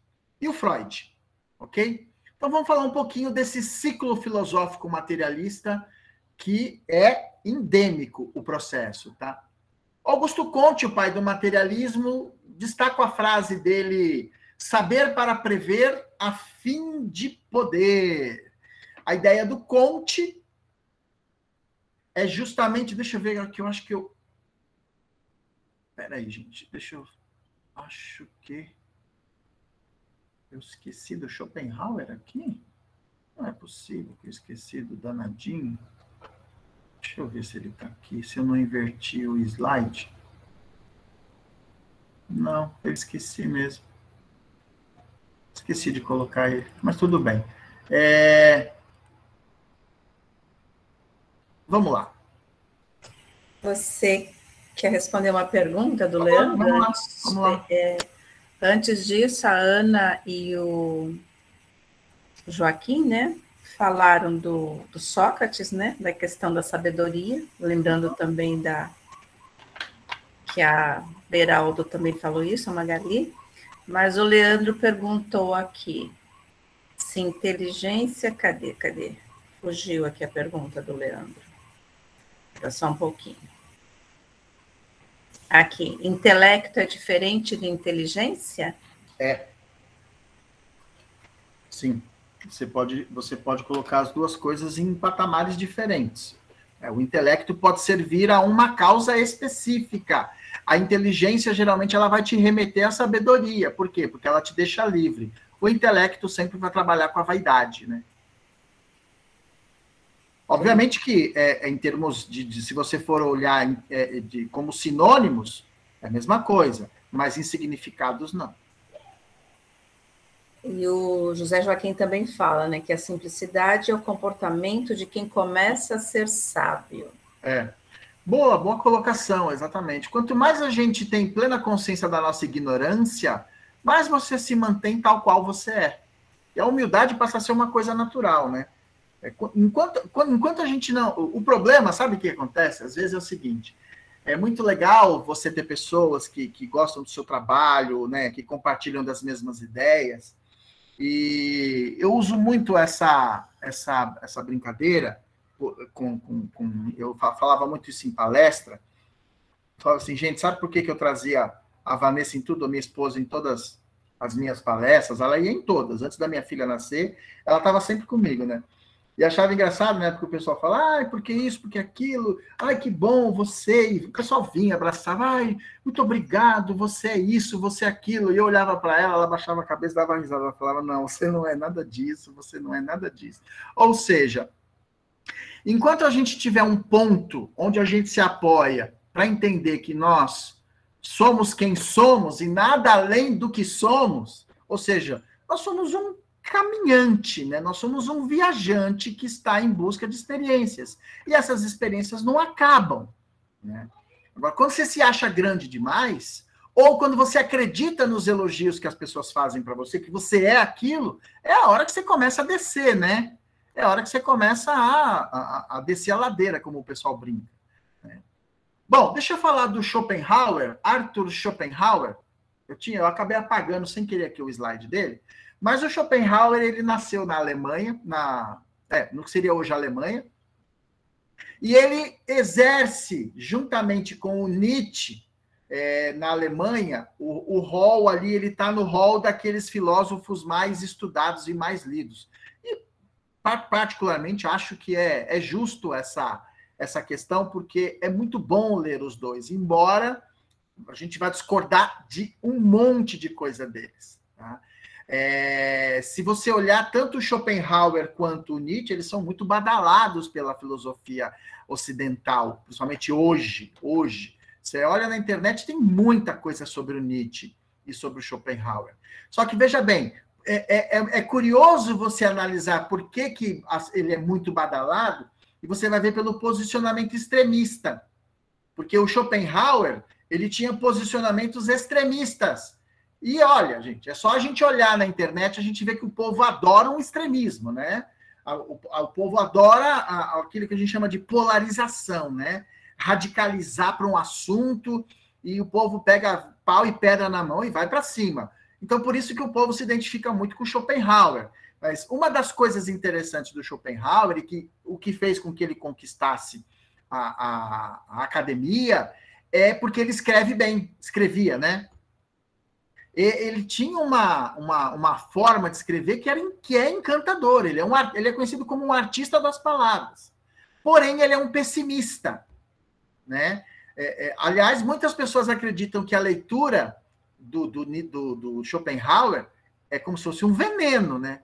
S2: e o Freud, ok? Então vamos falar um pouquinho desse ciclo filosófico materialista que é endêmico o processo, tá? Augusto Comte, o pai do materialismo, destaca a frase dele: saber para prever a fim de poder. A ideia do Comte é justamente... Deixa eu ver aqui, eu acho que eu... Peraí, gente, deixa eu... Acho que... Eu esqueci do Schopenhauer aqui? Não é possível que eu esqueci do danadinho. Deixa eu ver se ele está aqui, se eu não inverti o slide. Não, eu esqueci mesmo. Esqueci de colocar ele, mas tudo bem. Vamos lá.
S7: Você quer responder uma pergunta do Leandro?
S2: Vamos lá.
S7: Antes disso, a Ana e o Joaquim, né, falaram do Sócrates, né, da questão da sabedoria, lembrando também que a Beraldo também falou isso, a Magali, mas o Leandro perguntou aqui, se inteligência, cadê? Fugiu aqui a pergunta do Leandro. Espera só um pouquinho. Aqui, intelecto é diferente de inteligência?
S2: Sim. Você pode colocar as duas coisas em patamares diferentes. O intelecto pode servir a uma causa específica. A inteligência, geralmente, ela vai te remeter à sabedoria. Por quê? Porque ela te deixa livre. O intelecto sempre vai trabalhar com a vaidade, né? Obviamente que, em termos de se você for olhar como sinônimos, é a mesma coisa, mas em significados, não.
S7: E o José Joaquim também fala, né, que a simplicidade é o comportamento de quem começa a ser sábio.
S2: Boa colocação, exatamente. Quanto mais a gente tem plena consciência da nossa ignorância, mais você se mantém tal qual você é. E a humildade passa a ser uma coisa natural, né? Enquanto a gente não... O problema, sabe o que acontece? Às vezes é o seguinte, é muito legal você ter pessoas que gostam do seu trabalho, né, que compartilham das mesmas ideias, E eu uso muito essa brincadeira, eu falava muito isso em palestra. Falava assim, gente, sabe por que eu trazia a Vanessa em tudo, a minha esposa em todas as minhas palestras? Ela ia em todas. Antes da minha filha nascer, ela estava sempre comigo, né? E achava engraçado, né? Porque o pessoal fala, ai, por que isso, por que aquilo? Ai, que bom, você... E o pessoal vinha, abraçava, ai, muito obrigado, você é isso, você é aquilo. E eu olhava para ela, ela baixava a cabeça, dava risada, ela falava, não, você não é nada disso, você não é nada disso. Ou seja, enquanto a gente tiver um ponto onde a gente se apoia para entender que nós somos quem somos e nada além do que somos, ou seja, nós somos um caminhante, né? Nós somos um viajante que está em busca de experiências. E essas experiências não acabam, né? Agora, quando você se acha grande demais, ou quando você acredita nos elogios que as pessoas fazem para você, que você é aquilo, é a hora que você começa a descer, né? É a hora que você começa a descer a ladeira, como o pessoal brinca, né? Bom, deixa eu falar do Schopenhauer, Arthur Schopenhauer. Eu acabei apagando sem querer aqui o slide dele, mas o Schopenhauer, ele nasceu na Alemanha, no que seria hoje a Alemanha, e ele exerce, juntamente com o Nietzsche, na Alemanha, o rol ali, ele está no rol daqueles filósofos mais estudados e mais lidos. E, particularmente, acho que é justo essa questão, porque é muito bom ler os dois, embora a gente vá discordar de um monte de coisa deles, tá? Se você olhar tanto o Schopenhauer quanto o Nietzsche, eles são muito badalados pela filosofia ocidental, principalmente hoje. Você olha na internet, tem muita coisa sobre o Nietzsche e sobre o Schopenhauer. Só que, veja bem, é curioso você analisar por que ele é muito badalado, e você vai ver pelo posicionamento extremista. Porque o Schopenhauer, ele tinha posicionamentos extremistas. E olha, gente, é só a gente olhar na internet, a gente vê que o povo adora um extremismo, né? O povo adora aquilo que a gente chama de polarização, né? Radicalizar para um assunto, e o povo pega pau e pedra na mão e vai para cima. Então, por isso que o povo se identifica muito com Schopenhauer. Mas uma das coisas interessantes do Schopenhauer, e o que fez com que ele conquistasse a academia, é porque ele escrevia, né? Ele tinha uma forma de escrever que é encantadora. Ele é conhecido como um artista das palavras. Porém, ele é um pessimista, né? Aliás, muitas pessoas acreditam que a leitura do Schopenhauer é como se fosse um veneno, né?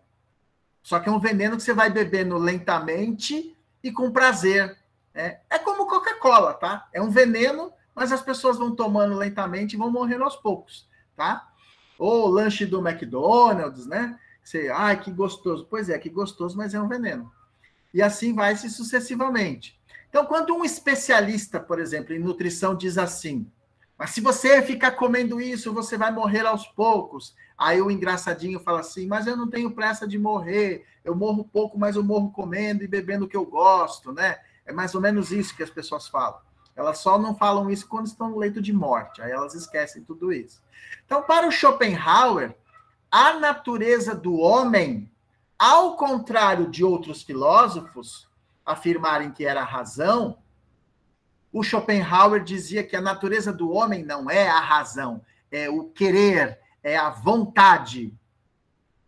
S2: Só que é um veneno que você vai bebendo lentamente e com prazer. É como Coca-Cola, tá? É um veneno, mas as pessoas vão tomando lentamente e vão morrendo aos poucos, tá? Ou lanche do McDonald's, né? Ai, que gostoso. Pois é, que gostoso, mas é um veneno. E assim vai-se sucessivamente. Então, quando um especialista, por exemplo, em nutrição diz assim, mas se você ficar comendo isso, você vai morrer aos poucos. Aí o engraçadinho fala assim, mas eu não tenho pressa de morrer, eu morro pouco, mas eu morro comendo e bebendo o que eu gosto, né? É mais ou menos isso que as pessoas falam. Elas só não falam isso quando estão no leito de morte, aí elas esquecem tudo isso. Então, para o Schopenhauer, a natureza do homem, ao contrário de outros filósofos afirmarem que era a razão, o Schopenhauer dizia que a natureza do homem não é a razão, é o querer, é a vontade.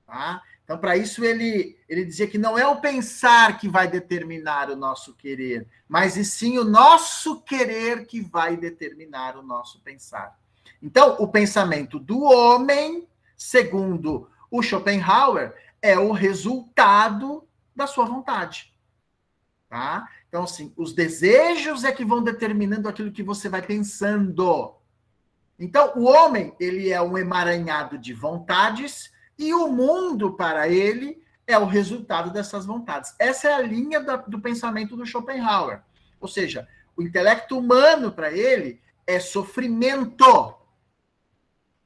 S2: Tá? Então, para isso, ele dizia que não é o pensar que vai determinar o nosso querer, mas e sim o nosso querer que vai determinar o nosso pensar. Então, o pensamento do homem, segundo o Schopenhauer, é o resultado da sua vontade. Tá? Então, assim, os desejos é que vão determinando aquilo que você vai pensando. Então, o homem, ele é um emaranhado de vontades e o mundo, para ele, é o resultado dessas vontades. Essa é a linha do pensamento do Schopenhauer. Ou seja, o intelecto humano, para ele, é sofrimento.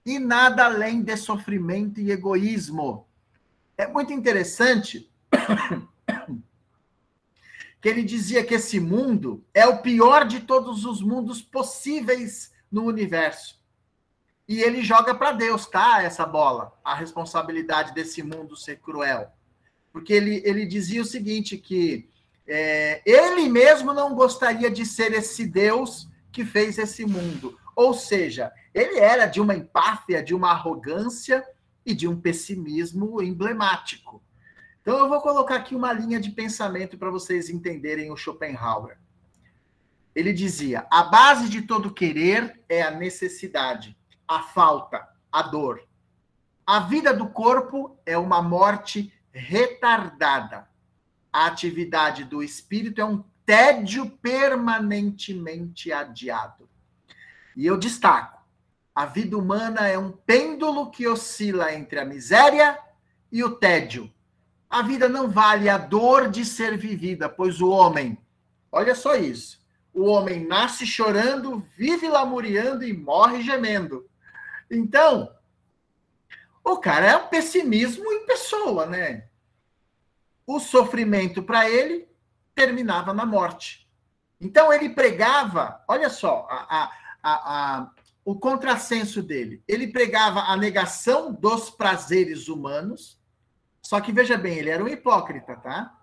S2: E nada além de sofrimento e egoísmo. É muito interessante que ele dizia que esse mundo é o pior de todos os mundos possíveis no universo. e ele joga para Deus, tá? Essa bola, a responsabilidade desse mundo ser cruel. Porque ele dizia o seguinte, que ele mesmo não gostaria de ser esse Deus que fez esse mundo. Ou seja, ele era de uma empáfia, de uma arrogância e de um pessimismo emblemático. Então, eu vou colocar aqui uma linha de pensamento para vocês entenderem o Schopenhauer. Ele dizia, a base de todo querer é a necessidade, a falta, a dor. A vida do corpo é uma morte retardada. A atividade do espírito é um tédio permanentemente adiado. E eu destaco, a vida humana é um pêndulo que oscila entre a miséria e o tédio. A vida não vale a dor de ser vivida, pois o homem, olha só isso, o homem nasce chorando, vive lamuriando e morre gemendo. Então, o cara é um pessimismo em pessoa, né? O sofrimento para ele terminava na morte. Então ele pregava, olha só, o contrassenso dele. Ele pregava a negação dos prazeres humanos, só que veja bem, ele era um hipócrita, tá?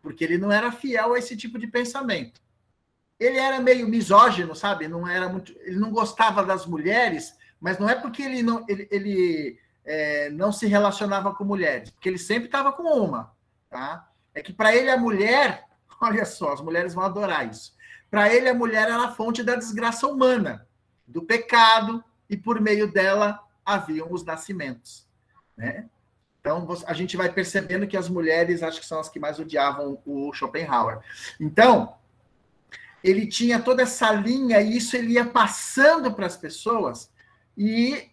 S2: Porque ele não era fiel a esse tipo de pensamento. Ele era meio misógino, sabe? Ele não gostava das mulheres, mas não é porque ele não se relacionava com mulheres, porque ele sempre estava com uma. Tá? É que para ele a mulher, olha só, as mulheres vão adorar isso. Para ele a mulher era a fonte da desgraça humana, do pecado, e por meio dela haviam os nascimentos. Né? Então a gente vai percebendo que as mulheres acho que são as que mais odiavam o Schopenhauer. Então, ele tinha toda essa linha e isso ele ia passando para as pessoas e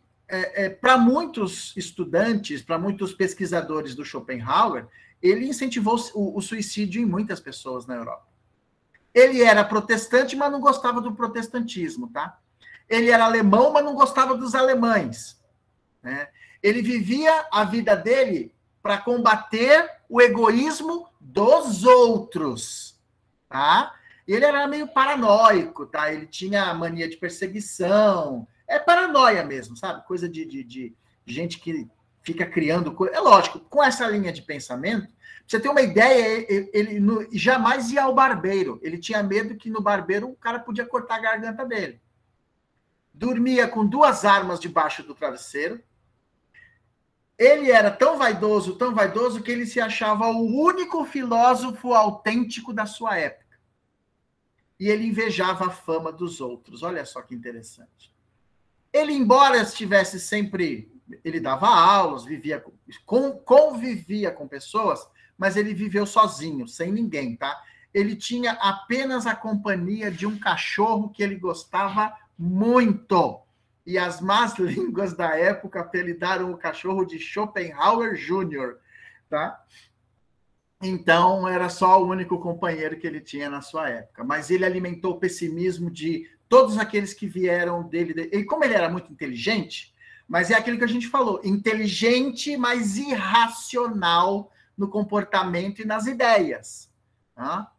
S2: para muitos estudantes, para muitos pesquisadores do Schopenhauer, ele incentivou o suicídio em muitas pessoas na Europa. Ele era protestante, mas não gostava do protestantismo, tá? Ele era alemão, mas não gostava dos alemães. Né? Ele vivia a vida dele para combater o egoísmo dos outros, tá? Ele era meio paranoico, tá? Ele tinha mania de perseguição. É paranoia mesmo, sabe? Coisa de gente que fica criando coisa. É lógico, com essa linha de pensamento, pra você ter uma ideia, ele jamais ia ao barbeiro. Ele tinha medo que no barbeiro o cara podia cortar a garganta dele. Dormia com 2 armas debaixo do travesseiro. Ele era tão vaidoso, que ele se achava o único filósofo autêntico da sua época. E ele invejava a fama dos outros. Olha só que interessante. Ele, embora estivesse sempre... Ele dava aulas, convivia com pessoas, mas ele viveu sozinho, sem ninguém, tá? Ele tinha apenas a companhia de um cachorro que ele gostava muito. E as más línguas da época apelidaram o cachorro de Schopenhauer Jr., tá? Então, era só o único companheiro que ele tinha na sua época. Mas ele alimentou o pessimismo de todos aqueles que vieram dele. E como ele era muito inteligente, mas é aquilo que a gente falou, inteligente, mas irracional no comportamento e nas ideias. Tá?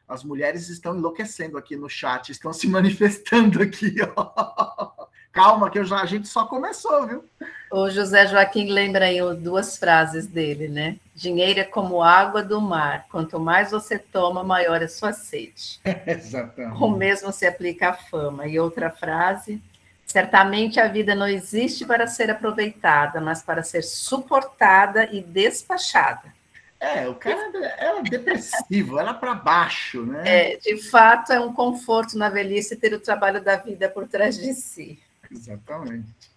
S2: As mulheres estão enlouquecendo aqui no chat, estão se manifestando aqui. Ó. Calma, que a gente só começou, viu?
S7: O José Joaquim lembra aí 2 frases dele, né? Dinheiro é como água do mar. Quanto mais você toma, maior é sua sede.
S2: Exatamente.
S7: O mesmo se aplica à fama. E outra frase... Certamente a vida não existe para ser aproveitada, mas para ser suportada e despachada.
S2: O cara era depressivo, era para baixo, né?
S7: De fato, é um conforto na velhice ter o trabalho da vida por trás de si.
S2: Exatamente.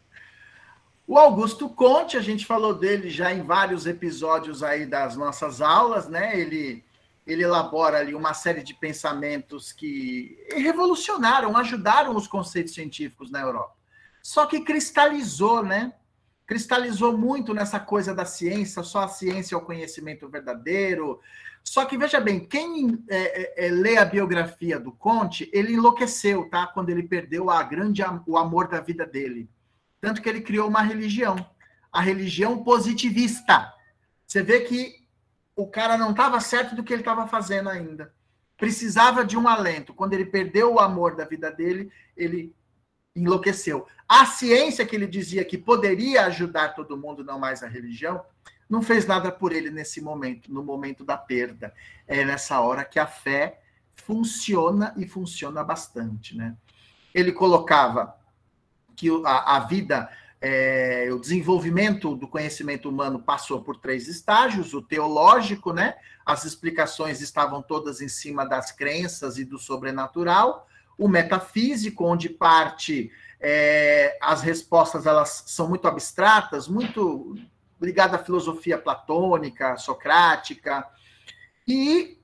S2: O Augusto Conte, a gente falou dele já em vários episódios aí das nossas aulas, né? Ele elabora ali uma série de pensamentos que revolucionaram, ajudaram os conceitos científicos na Europa. Só que cristalizou, né? Cristalizou muito nessa coisa da ciência, só a ciência é o conhecimento verdadeiro. Só que, veja bem, quem lê a biografia do Conte, ele enlouqueceu, tá? Quando ele perdeu o amor da vida dele. Tanto que ele criou uma religião, a religião positivista. Você vê que o cara não estava certo do que ele estava fazendo ainda. Precisava de um alento. Quando ele perdeu o amor da vida dele, ele enlouqueceu. A ciência, que ele dizia que poderia ajudar todo mundo, não mais a religião, não fez nada por ele nesse momento, no momento da perda. É nessa hora que a fé funciona, e funciona bastante, né? Ele colocava que a vida, o desenvolvimento do conhecimento humano passou por 3 estágios: o teológico, né? As explicações estavam todas em cima das crenças e do sobrenatural; o metafísico, onde parte as respostas elas são muito abstratas, muito ligada à filosofia platônica, socrática; e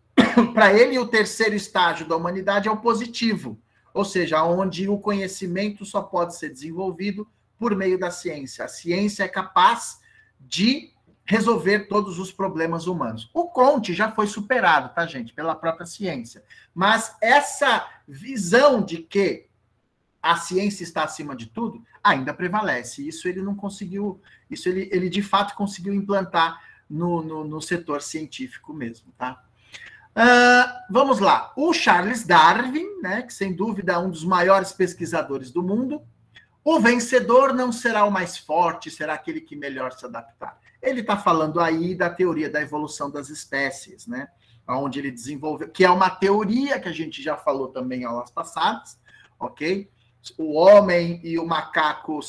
S2: para ele o 3º estágio da humanidade é o positivo, ou seja, onde o conhecimento só pode ser desenvolvido por meio da ciência. A ciência é capaz de resolver todos os problemas humanos. O Comte já foi superado, tá, gente, pela própria ciência. Mas essa visão de que a ciência está acima de tudo ainda prevalece. Isso ele não conseguiu, isso ele de fato conseguiu implantar no setor científico mesmo, tá? Vamos lá. O Charles Darwin, né, que sem dúvida é um dos maiores pesquisadores do mundo: o vencedor não será o mais forte, será aquele que melhor se adaptar. Ele está falando aí da teoria da evolução das espécies, né? Onde ele desenvolveu, que é uma teoria que a gente já falou também em aulas passadas, ok? O homem e o macaco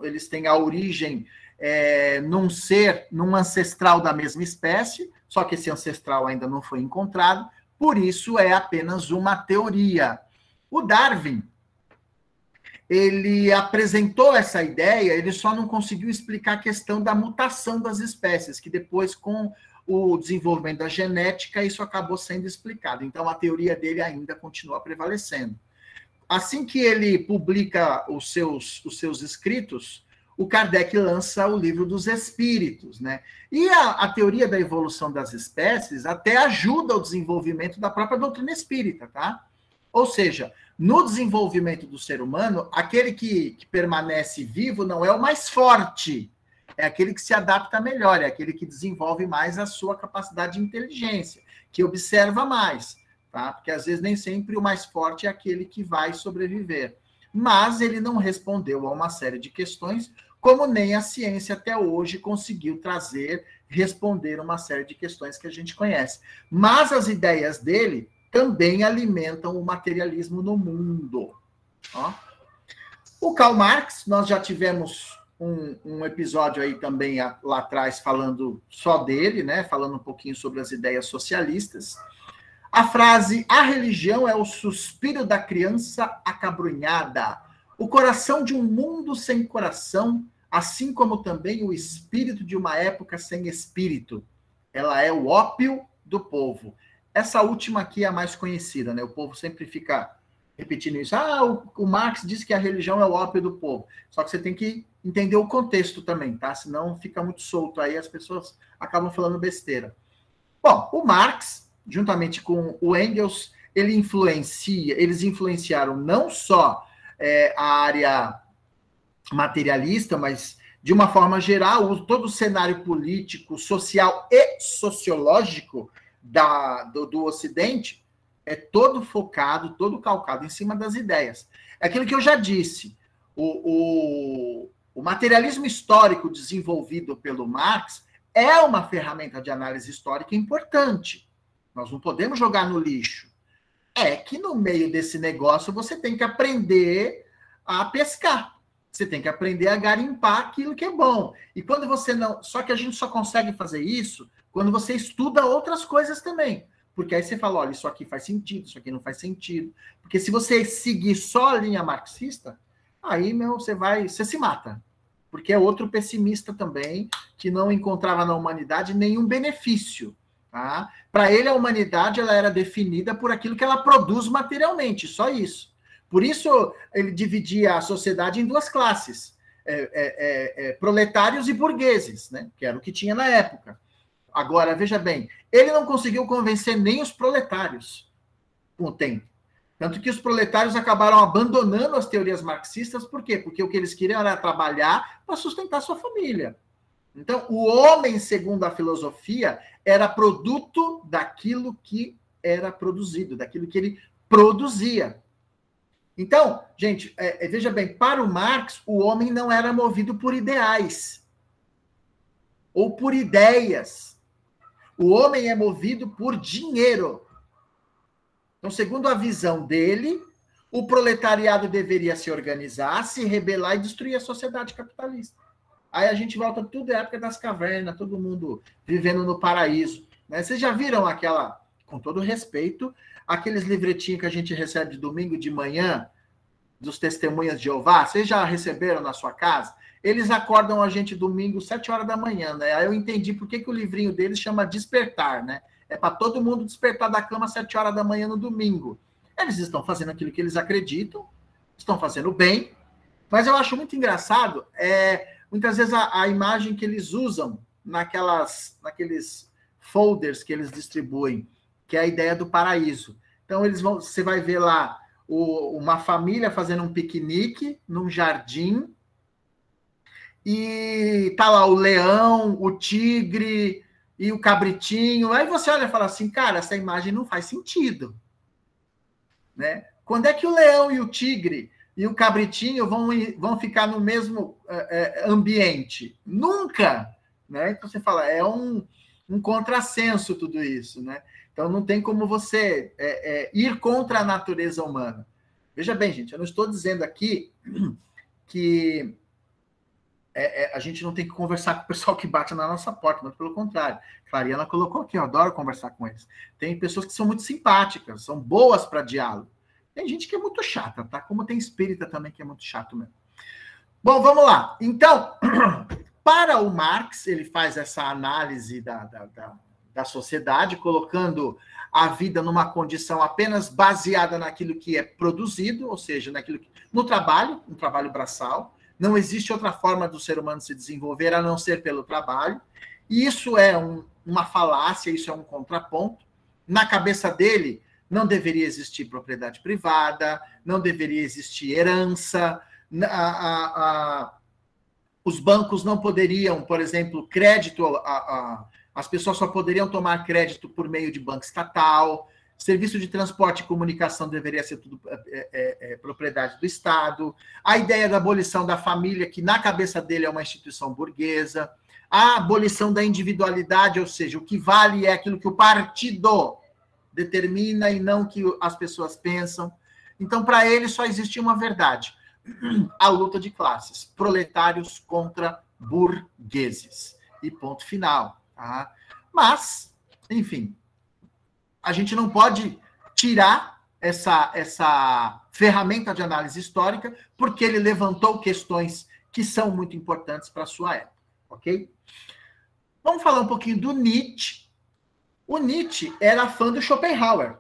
S2: eles têm a origem num ancestral da mesma espécie, só que esse ancestral ainda não foi encontrado, por isso é apenas uma teoria. O Darwin, ele apresentou essa ideia, ele só não conseguiu explicar a questão da mutação das espécies, que depois, com o desenvolvimento da genética, isso acabou sendo explicado. Então, a teoria dele ainda continua prevalecendo. Assim que ele publica os seus escritos, o Kardec lança o Livro dos Espíritos, né? E a teoria da evolução das espécies até ajuda o desenvolvimento da própria doutrina espírita, tá? Ou seja, no desenvolvimento do ser humano, aquele que permanece vivo não é o mais forte, é aquele que se adapta melhor, é aquele que desenvolve mais a sua capacidade de inteligência, que observa mais, tá? Porque às vezes nem sempre o mais forte é aquele que vai sobreviver. Mas ele não respondeu a uma série de questões, como nem a ciência até hoje conseguiu responder uma série de questões que a gente conhece. Mas as ideias dele também alimentam o materialismo no mundo. Ó. O Karl Marx, nós já tivemos um episódio aí também lá atrás falando só dele, né? Falando um pouquinho sobre as ideias socialistas. A frase: a religião é o suspiro da criança acabrunhada, o coração de um mundo sem coração, assim como também o espírito de uma época sem espírito. Ela é o ópio do povo. Essa última aqui é a mais conhecida, né? O povo sempre fica repetindo isso. O Marx disse que a religião é o ópio do povo. Só que você tem que entender o contexto também, tá? Senão fica muito solto aí, as pessoas acabam falando besteira. Bom, o Marx, juntamente com o Engels, eles influenciaram não só a área materialista, mas, de uma forma geral, todo o cenário político, social e sociológico do Ocidente é todo focado, todo calcado em cima das ideias. É aquilo que eu já disse, o materialismo histórico desenvolvido pelo Marx é uma ferramenta de análise histórica importante. Nós não podemos jogar no lixo. É que no meio desse negócio você tem que aprender a pescar. Você tem que aprender a garimpar aquilo que é bom. E quando você não... Só que a gente só consegue fazer isso quando você estuda outras coisas também. Porque aí você fala, olha, isso aqui faz sentido, isso aqui não faz sentido. Porque se você seguir só a linha marxista, aí, você se mata. Porque é outro pessimista também, que não encontrava na humanidade nenhum benefício. Tá? Para ele, a humanidade ela era definida por aquilo que ela produz materialmente, só isso. Por isso, ele dividia a sociedade em 2 classes, proletários e burgueses, né? Que era o que tinha na época. Agora, veja bem, ele não conseguiu convencer nem os proletários com o tempo. Tanto que os proletários acabaram abandonando as teorias marxistas, por quê? Porque o que eles queriam era trabalhar para sustentar sua família. Então, o homem, segundo a filosofia, era produto daquilo que era produzido, daquilo que ele produzia. Então, gente, veja bem, para o Marx, o homem não era movido por ideais ou por ideias. O homem é movido por dinheiro. Então, segundo a visão dele, o proletariado deveria se organizar, se rebelar e destruir a sociedade capitalista. Aí a gente volta tudo à época das cavernas, todo mundo vivendo no paraíso. Né? Vocês já viram aquela, com todo respeito, aqueles livretinhos que a gente recebe de domingo de manhã, dos Testemunhas de Jeová? Vocês já receberam na sua casa? Eles acordam a gente domingo, 7 horas da manhã, né? Aí eu entendi por que o livrinho deles chama Despertar, né? É para todo mundo despertar da cama às 7 horas da manhã no domingo. Eles estão fazendo aquilo que eles acreditam, estão fazendo bem, mas eu acho muito engraçado, muitas vezes a imagem que eles usam naqueles folders que eles distribuem, que é a ideia do paraíso. Então, você vai ver lá uma família fazendo um piquenique num jardim, e tá lá o leão, o tigre e o cabritinho. Aí você olha e fala assim, cara, essa imagem não faz sentido. Né? Quando é que o leão e o tigre e o cabritinho vão ficar no mesmo ambiente? Nunca! Né? Então você fala, é um contrassenso tudo isso. Né? Então não tem como você ir contra a natureza humana. Veja bem, gente, eu não estou dizendo aqui que a gente não tem que conversar com o pessoal que bate na nossa porta, mas pelo contrário. Clariana colocou aqui, eu adoro conversar com eles. Tem pessoas que são muito simpáticas, são boas para diálogo. Tem gente que é muito chata, tá? Como tem espírita também que é muito chato mesmo. Bom, vamos lá. Então, para o Marx, ele faz essa análise da sociedade, colocando a vida numa condição apenas baseada naquilo que é produzido, ou seja, no trabalho, um trabalho braçal. Não existe outra forma do ser humano se desenvolver a não ser pelo trabalho. E isso é uma falácia, isso é um contraponto. Na cabeça dele, não deveria existir propriedade privada, não deveria existir herança, os bancos não poderiam, por exemplo, crédito, as pessoas só poderiam tomar crédito por meio de banco estatal, serviço de transporte e comunicação deveria ser tudo propriedade do Estado, a ideia da abolição da família, que na cabeça dele é uma instituição burguesa, a abolição da individualidade, ou seja, o que vale é aquilo que o partido determina e não que as pessoas pensam. Então, para ele, só existe uma verdade: a luta de classes, proletários contra burgueses. E ponto final. Tá? Mas, enfim, a gente não pode tirar essa ferramenta de análise histórica, porque ele levantou questões que são muito importantes para a sua época, ok? Vamos falar um pouquinho do Nietzsche. O Nietzsche era fã do Schopenhauer.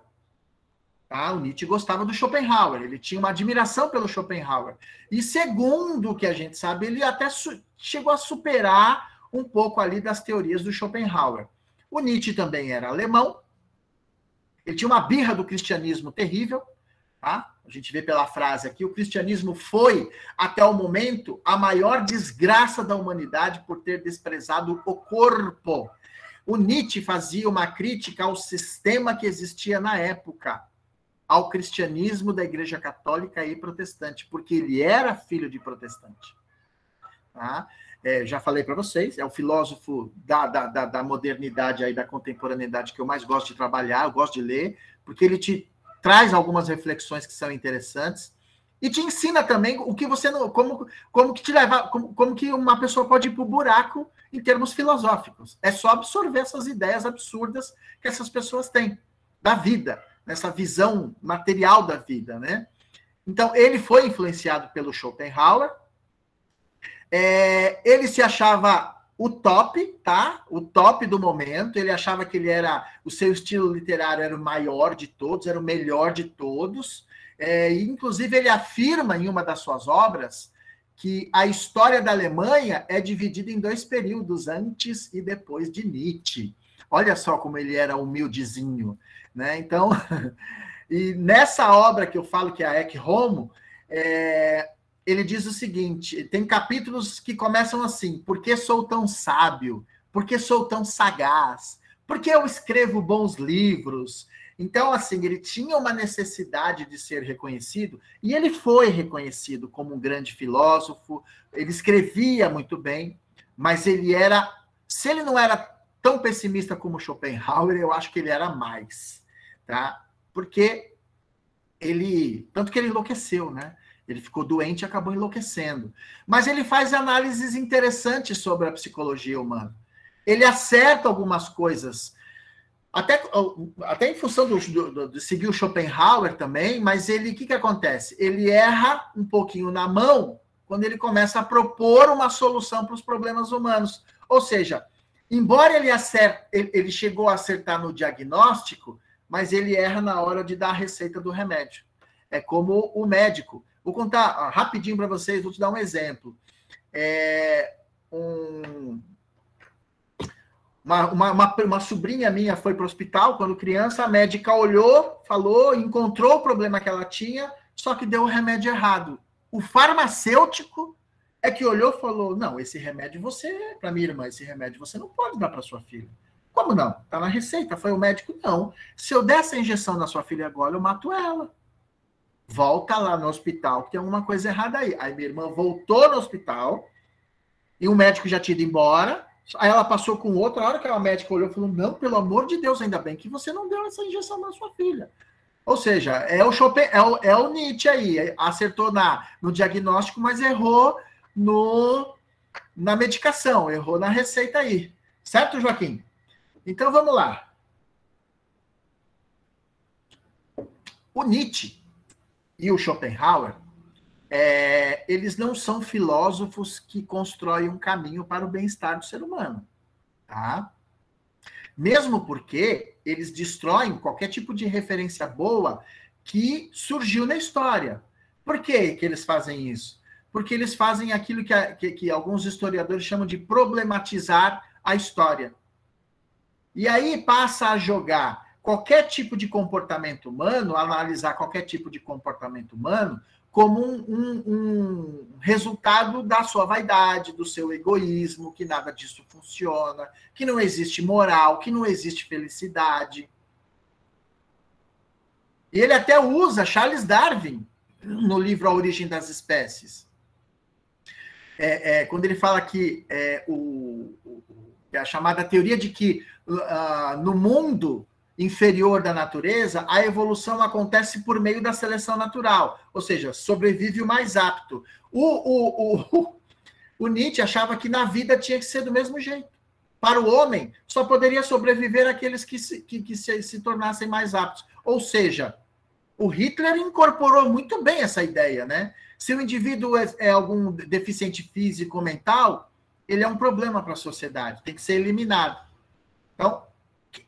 S2: Tá? O Nietzsche gostava do Schopenhauer, ele tinha uma admiração pelo Schopenhauer. E segundo o que a gente sabe, ele até chegou a superar um pouco ali das teorias do Schopenhauer. O Nietzsche também era alemão, ele tinha uma birra do cristianismo terrível, tá? A gente vê pela frase aqui, o cristianismo foi, até o momento, a maior desgraça da humanidade por ter desprezado o corpo. O Nietzsche fazia uma crítica ao sistema que existia na época, ao cristianismo da Igreja Católica e protestante, porque ele era filho de protestante. Tá? Já falei para vocês, é o filósofo da modernidade, aí, da contemporaneidade que eu mais gosto de trabalhar, eu gosto de ler, porque ele te traz algumas reflexões que são interessantes e te ensina também o que você não, como que te leva, como que uma pessoa pode ir para o buraco em termos filosóficos. É só absorver essas ideias absurdas que essas pessoas têm da vida, nessa visão material da vida, né? Então, ele foi influenciado pelo Schopenhauer. Ele se achava o top, tá? O top do momento. Ele achava que o seu estilo literário era o maior de todos, era o melhor de todos. Inclusive, ele afirma em uma das suas obras que a história da Alemanha é dividida em 2 períodos, antes e depois de Nietzsche. Olha só como ele era humildezinho, né? Então, e nessa obra que eu falo, que é a Ecce Homo, ele diz o seguinte, tem capítulos que começam assim: por que sou tão sábio? Por que sou tão sagaz? Por que eu escrevo bons livros? Então, assim, ele tinha uma necessidade de ser reconhecido, e ele foi reconhecido como um grande filósofo, ele escrevia muito bem, mas ele era, se ele não era tão pessimista como Schopenhauer, eu acho que ele era mais, tá? Porque tanto que ele enlouqueceu, né? Ele ficou doente e acabou enlouquecendo. Mas ele faz análises interessantes sobre a psicologia humana. Ele acerta algumas coisas, até em função de seguir o Schopenhauer também, mas o que acontece? Ele erra um pouquinho na mão quando ele começa a propor uma solução para os problemas humanos. Ou seja, embora ele chegou a acertar no diagnóstico, mas ele erra na hora de dar a receita do remédio. É como o médico. Vou contar rapidinho para vocês, vou te dar um exemplo. Uma sobrinha minha foi para o hospital quando criança, a médica olhou, falou, encontrou o problema que ela tinha, só que deu o remédio errado. O farmacêutico é que olhou e falou, não, esse remédio para minha irmã, esse remédio você não pode dar para sua filha. Como não? Está na receita. Foi o médico, não. Se eu der essa injeção na sua filha agora, eu mato ela. Volta lá no hospital, que tem alguma coisa errada aí. Aí minha irmã voltou no hospital, e o médico já tinha ido embora. Aí ela passou com outro. A hora que a médica olhou, falou, não, pelo amor de Deus, ainda bem que você não deu essa injeção na sua filha. Ou seja, é o Nietzsche aí. Acertou no diagnóstico, mas errou na medicação, errou na receita aí. Certo, Joaquim? Então, vamos lá. O Nietzsche e o Schopenhauer, eles não são filósofos que constroem um caminho para o bem-estar do ser humano. Tá? Mesmo porque eles destroem qualquer tipo de referência boa que surgiu na história. Por que eles fazem isso? Porque eles fazem aquilo que alguns historiadores chamam de problematizar a história. E aí passa a jogar qualquer tipo de comportamento humano, analisar qualquer tipo de comportamento humano como um resultado da sua vaidade, do seu egoísmo, que nada disso funciona, que não existe moral, que não existe felicidade. E ele até usa Charles Darwin no livro A Origem das Espécies. Quando ele fala que a chamada teoria de que no mundo inferior da natureza, a evolução acontece por meio da seleção natural, ou seja, sobrevive o mais apto. O Nietzsche achava que na vida tinha que ser do mesmo jeito. Para o homem, só poderia sobreviver aqueles que se tornassem mais aptos. Ou seja, o Hitler incorporou muito bem essa ideia, né? Se o indivíduo é algum deficiente físico ou mental, ele é um problema para a sociedade, tem que ser eliminado. Então,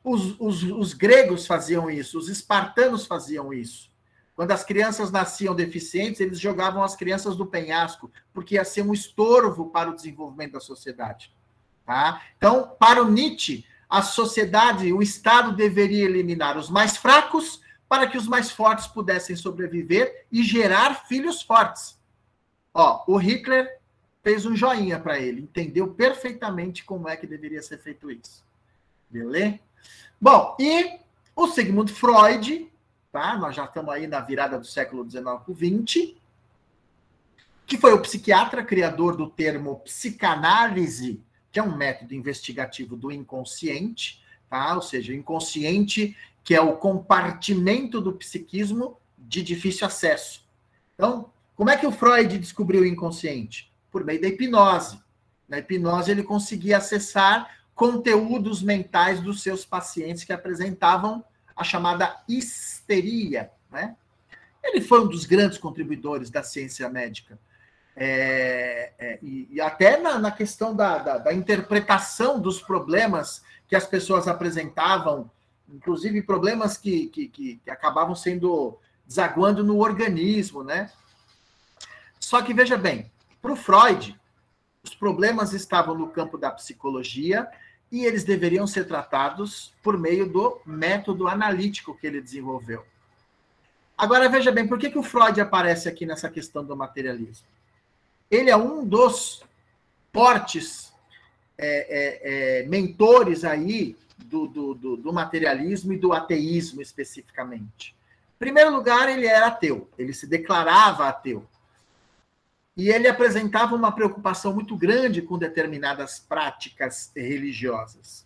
S2: os gregos faziam isso, os espartanos faziam isso. Quando as crianças nasciam deficientes, eles jogavam as crianças do penhasco, porque ia ser um estorvo para o desenvolvimento da sociedade. Tá? Então, para o Nietzsche, a sociedade, o Estado deveria eliminar os mais fracos para que os mais fortes pudessem sobreviver e gerar filhos fortes. O Hitler fez um joinha para ele, entendeu perfeitamente como é que deveria ser feito isso. Beleza? Bom, e o Sigmund Freud, tá? Nós já estamos aí na virada do século XIX para o XX, que foi o psiquiatra criador do termo psicanálise, que é um método investigativo do inconsciente, tá? Ou seja, o inconsciente, que é o compartimento do psiquismo de difícil acesso. Então, como é que o Freud descobriu o inconsciente? Por meio da hipnose. Na hipnose, ele conseguia acessar conteúdos mentais dos seus pacientes que apresentavam a chamada histeria, né? Ele foi um dos grandes contribuidores da ciência médica. E até na questão da interpretação dos problemas que as pessoas apresentavam, inclusive problemas que acabavam desaguando no organismo, né? Só que, veja bem, para o Freud, os problemas estavam no campo da psicologia e eles deveriam ser tratados por meio do método analítico que ele desenvolveu. Agora, veja bem, por que o Freud aparece aqui nessa questão do materialismo? Ele é um dos fortes mentores aí do materialismo e do ateísmo especificamente? Em primeiro lugar, ele era ateu, ele se declarava ateu. E ele apresentava uma preocupação muito grande com determinadas práticas religiosas.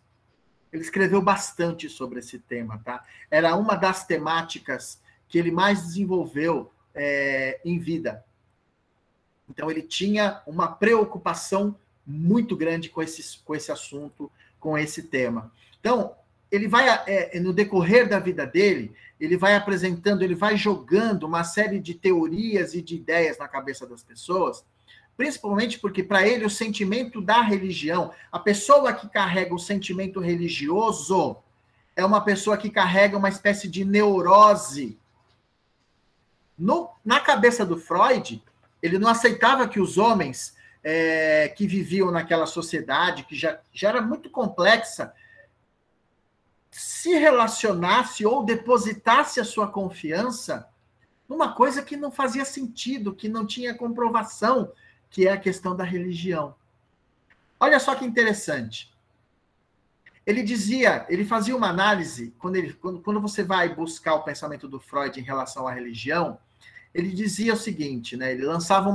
S2: Ele escreveu bastante sobre esse tema, tá? Era uma das temáticas que ele mais desenvolveu em vida. Então, ele tinha uma preocupação muito grande com esse assunto, com esse tema. Então, ele vai, no decorrer da vida dele, ele vai apresentando, ele vai jogando uma série de teorias e de ideias na cabeça das pessoas, principalmente porque, para ele, o sentimento da religião, a pessoa que carrega o sentimento religioso é uma pessoa que carrega uma espécie de neurose. Na cabeça do Freud, ele não aceitava que os homens que viviam naquela sociedade, que já era muito complexa, se relacionasse ou depositasse a sua confiança numa coisa que não fazia sentido, que não tinha comprovação, que é a questão da religião. Olha só que interessante. Ele fazia uma análise, quando você vai buscar o pensamento do Freud em relação à religião, ele dizia o seguinte, né? Ele lançava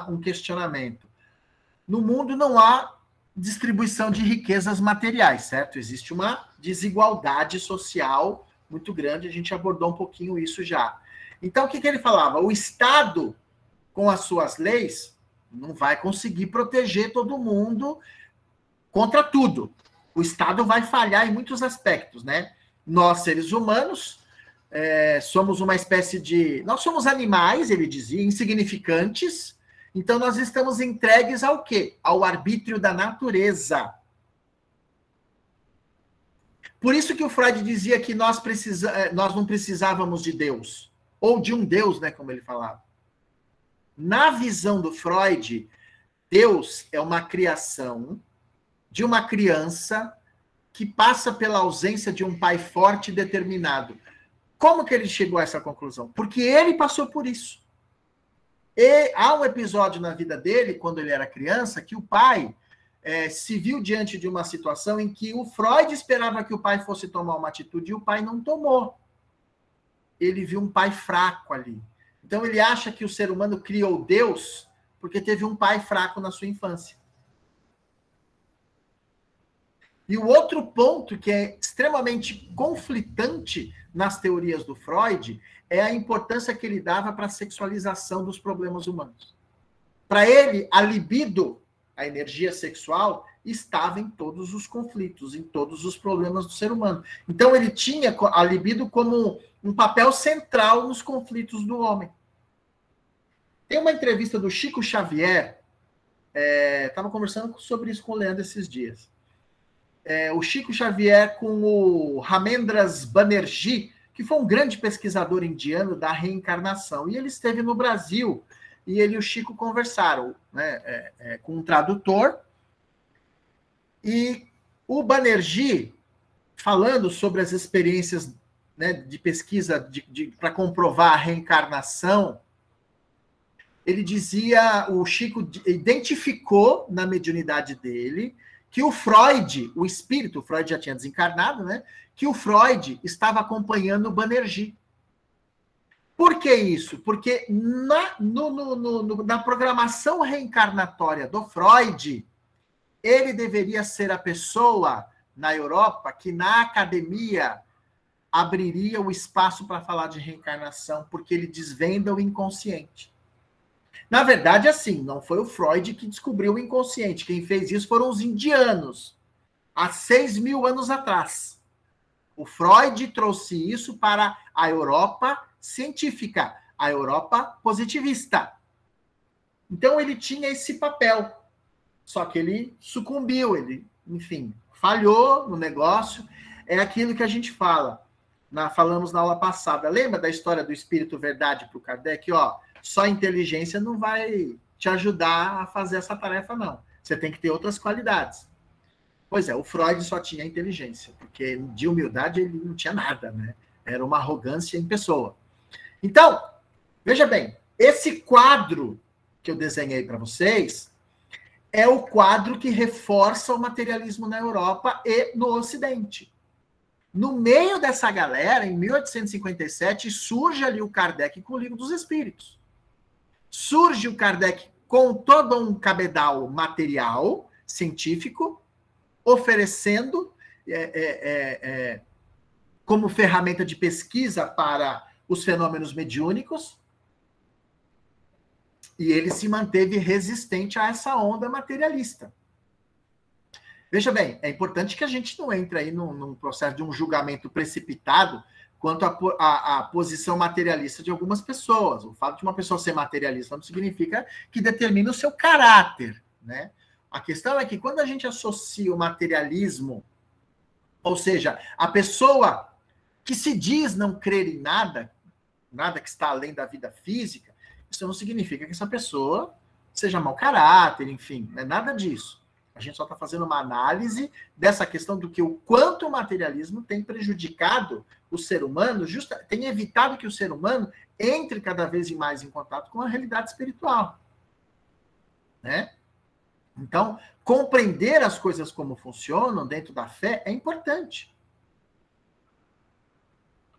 S2: um questionamento. No mundo não há distribuição de riquezas materiais, certo? Existe uma desigualdade social muito grande, a gente abordou um pouquinho isso já. Então, o que ele falava? O Estado, com as suas leis, não vai conseguir proteger todo mundo contra tudo. O Estado vai falhar em muitos aspectos, né? Nós, seres humanos, somos uma espécie de... Nós somos animais, ele dizia, insignificantes. Então, nós estamos entregues ao quê? Ao arbítrio da natureza. Por isso que o Freud dizia que nós não precisávamos de Deus. Ou de um Deus, né, como ele falava. Na visão do Freud, Deus é uma criação de uma criança que passa pela ausência de um pai forte e determinado. Como que ele chegou a essa conclusão? Porque ele passou por isso. E há um episódio na vida dele, quando ele era criança, que o pai se viu diante de uma situação em que o Freud esperava que o pai fosse tomar uma atitude e o pai não tomou. Ele viu um pai fraco ali. Então ele acha que o ser humano criou Deus porque teve um pai fraco na sua infância. E o outro ponto que é extremamente conflitante nas teorias do Freud é a importância que ele dava para a sexualização dos problemas humanos. Para ele, a libido, a energia sexual, estava em todos os conflitos, em todos os problemas do ser humano. Então, ele tinha a libido como um papel central nos conflitos do homem. Tem uma entrevista do Chico Xavier, estava conversando sobre isso com o Leandro esses dias. O Chico Xavier com o Ramendras Banerjee, que foi um grande pesquisador indiano da reencarnação. E ele esteve no Brasil, e ele e o Chico conversaram, né, com um tradutor. E o Banerjee, falando sobre as experiências, né, de pesquisa para comprovar a reencarnação, ele dizia, o Chico identificou na mediunidade dele que o Freud, o espírito, o Freud já tinha desencarnado, né? Que o Freud estava acompanhando o Banerjee. Por que isso? Porque na programação reencarnatória do Freud, ele deveria ser a pessoa na Europa que na academia abriria o espaço para falar de reencarnação, porque ele desvenda o inconsciente. Na verdade, assim, não foi o Freud que descobriu o inconsciente. Quem fez isso foram os indianos, há 6.000 anos atrás. O Freud trouxe isso para a Europa científica, a Europa positivista. Então, ele tinha esse papel. Só que ele sucumbiu, ele, enfim, falhou no negócio. É aquilo que a gente fala. Falamos na aula passada. Lembra da história do espírito verdade para o Kardec? Ó, só a inteligência não vai te ajudar a fazer essa tarefa, não. Você tem que ter outras qualidades. Pois é, o Freud só tinha inteligência, porque de humildade ele não tinha nada, né? Era uma arrogância em pessoa. Então, veja bem, esse quadro que eu desenhei para vocês é o quadro que reforça o materialismo na Europa e no Ocidente. No meio dessa galera, em 1857, surge ali o Kardec com o Livro dos Espíritos. Surge o Kardec com todo um cabedal material, científico, oferecendo como ferramenta de pesquisa para os fenômenos mediúnicos, e ele se manteve resistente a essa onda materialista. Veja bem, é importante que a gente não entre aí num processo de um julgamento precipitado quanto à posição materialista de algumas pessoas. O fato de uma pessoa ser materialista não significa que determina o seu caráter, né? A questão é que quando a gente associa o materialismo, ou seja, a pessoa que se diz não crer em nada, nada que está além da vida física, isso não significa que essa pessoa seja mau caráter, enfim, não é nada disso. A gente só está fazendo uma análise dessa questão do que o quanto o materialismo tem prejudicado o ser humano, tem evitado que o ser humano entre cada vez mais em contato com a realidade espiritual, né? Então, compreender as coisas como funcionam dentro da fé é importante.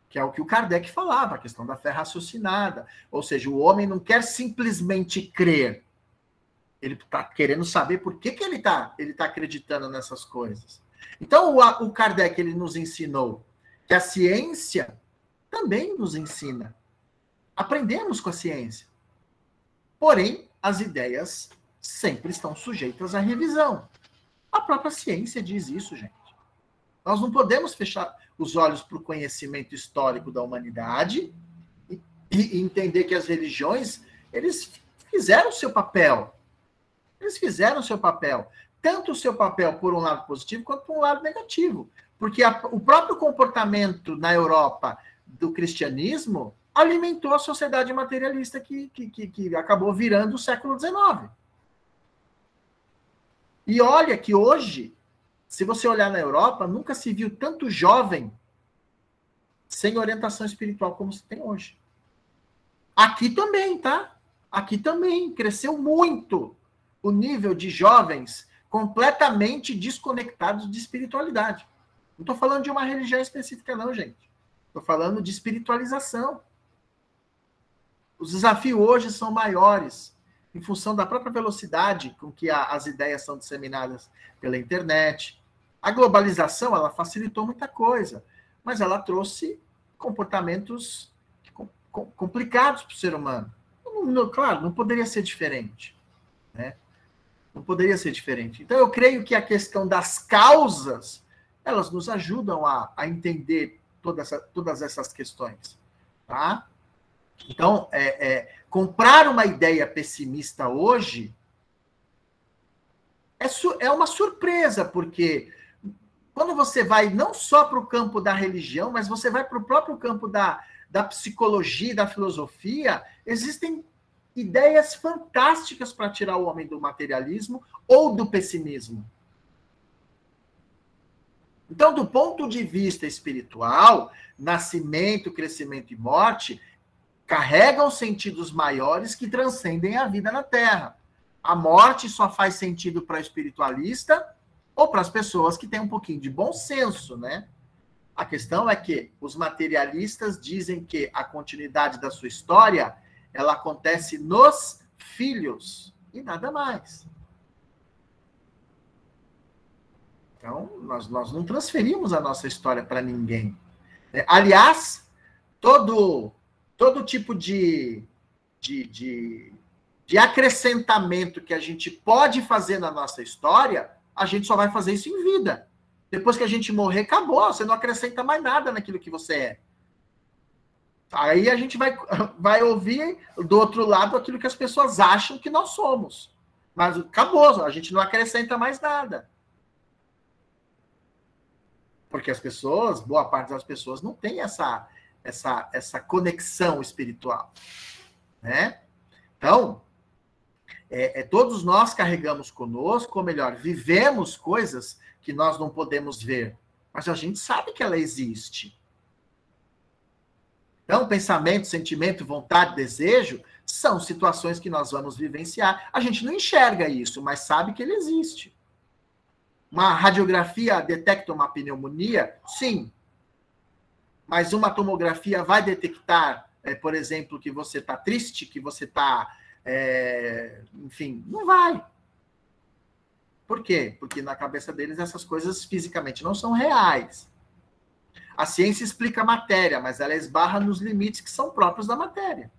S2: Que é o que o Kardec falava, a questão da fé raciocinada. Ou seja, o homem não quer simplesmente crer. Ele está querendo saber por que ele tá acreditando nessas coisas. Então, o Kardec ele nos ensinou que a ciência também nos ensina. Aprendemos com a ciência. Porém, as ideias sempre estão sujeitas à revisão. A própria ciência diz isso, gente. Nós não podemos fechar os olhos para o conhecimento histórico da humanidade e entender que as religiões, eles fizeram o seu papel. Eles fizeram o seu papel. Tanto o seu papel por um lado positivo, quanto por um lado negativo. Porque o próprio comportamento na Europa do cristianismo alimentou a sociedade materialista que acabou virando o século XIX. E olha que hoje, se você olhar na Europa, nunca se viu tanto jovem sem orientação espiritual como se tem hoje. Aqui também, tá? Aqui também cresceu muito o nível de jovens completamente desconectados de espiritualidade. Não estou falando de uma religião específica, não, gente. Estou falando de espiritualização. Os desafios hoje são maiores, em função da própria velocidade com que as ideias são disseminadas pela internet. A globalização, ela facilitou muita coisa, mas ela trouxe comportamentos complicados para o ser humano. Claro, não poderia ser diferente, né? Não poderia ser diferente. Então, eu creio que a questão das causas, elas nos ajudam a entender todas essas questões, tá? Então, comprar uma ideia pessimista hoje é uma surpresa, porque quando você vai não só para o campo da religião, mas você vai para o próprio campo da psicologia, da filosofia, existem ideias fantásticas para tirar o homem do materialismo ou do pessimismo. Então, do ponto de vista espiritual, nascimento, crescimento e morte carregam sentidos maiores que transcendem a vida na Terra. A morte só faz sentido para o espiritualista ou para as pessoas que têm um pouquinho de bom senso, né? A questão é que os materialistas dizem que a continuidade da sua história, ela acontece nos filhos e nada mais. Então, nós não transferimos a nossa história para ninguém. Aliás, todo tipo de acrescentamento que a gente pode fazer na nossa história, a gente só vai fazer isso em vida. Depois que a gente morrer, acabou. Você não acrescenta mais nada naquilo que você é. Aí a gente vai ouvir do outro lado aquilo que as pessoas acham que nós somos. Mas acabou, a gente não acrescenta mais nada. Porque as pessoas, boa parte das pessoas, não tem essa conexão espiritual, né? Então, todos nós carregamos conosco, ou melhor, vivemos coisas que nós não podemos ver, mas a gente sabe que ela existe. Então, pensamento, sentimento, vontade, desejo, são situações que nós vamos vivenciar. A gente não enxerga isso, mas sabe que ele existe. Uma radiografia detecta uma pneumonia? Sim. Mas uma tomografia vai detectar, por exemplo, que você está triste, que você está... enfim, não vai. Por quê? Porque na cabeça deles essas coisas fisicamente não são reais. A ciência explica a matéria, mas ela esbarra nos limites que são próprios da matéria.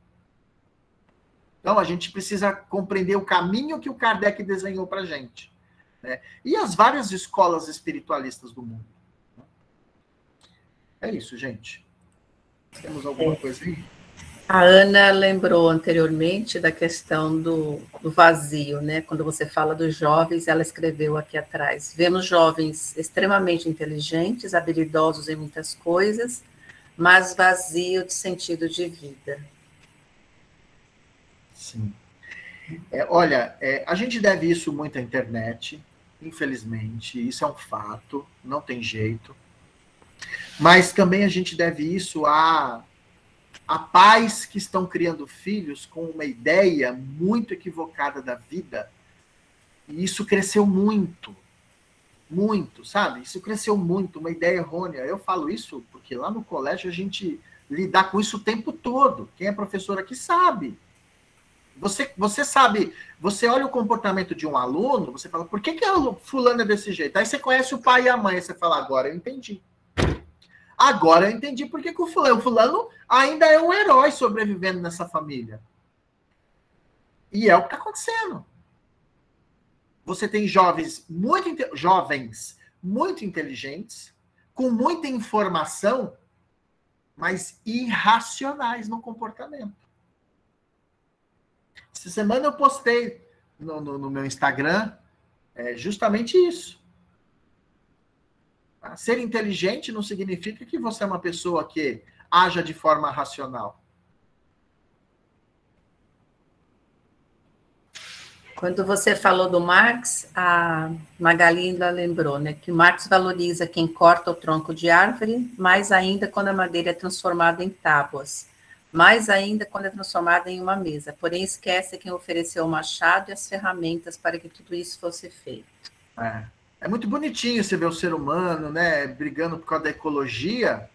S2: Então, a gente precisa compreender o caminho que o Kardec desenhou para a gente, né? E as várias escolas espiritualistas do mundo. É isso, gente. Temos alguma coisa aí?
S7: A Ana lembrou anteriormente da questão do vazio, né? Quando você fala dos jovens, ela escreveu aqui atrás: vemos jovens extremamente inteligentes, habilidosos em muitas coisas, mas vazio de sentido de vida.
S2: Sim. Olha, a gente deve isso muito à internet, infelizmente, isso é um fato, não tem jeito. Mas também a gente deve isso a pais que estão criando filhos com uma ideia muito equivocada da vida. E isso cresceu muito, muito, sabe? Isso cresceu muito, uma ideia errônea. Eu falo isso porque lá no colégio a gente lida com isso o tempo todo. Quem é professor aqui sabe. Você sabe, você olha o comportamento de um aluno, você fala, por que o fulano é desse jeito? Aí você conhece o pai e a mãe, aí você fala, agora eu entendi. Agora eu entendi por que o fulano ainda é um herói sobrevivendo nessa família. E é o que está acontecendo. Você tem jovens muito inteligentes, com muita informação, mas irracionais no comportamento. Essa semana eu postei no meu Instagram justamente isso. Ser inteligente não significa que você é uma pessoa que haja de forma racional.
S7: Quando você falou do Marx, a Magali ainda lembrou, né, que Marx valoriza quem corta o tronco de árvore, mais ainda quando a madeira é transformada em tábuas, mais ainda quando é transformada em uma mesa, porém esquece quem ofereceu o machado e as ferramentas para que tudo isso fosse feito.
S2: É muito bonitinho você ver o ser humano, né, brigando por causa da ecologia,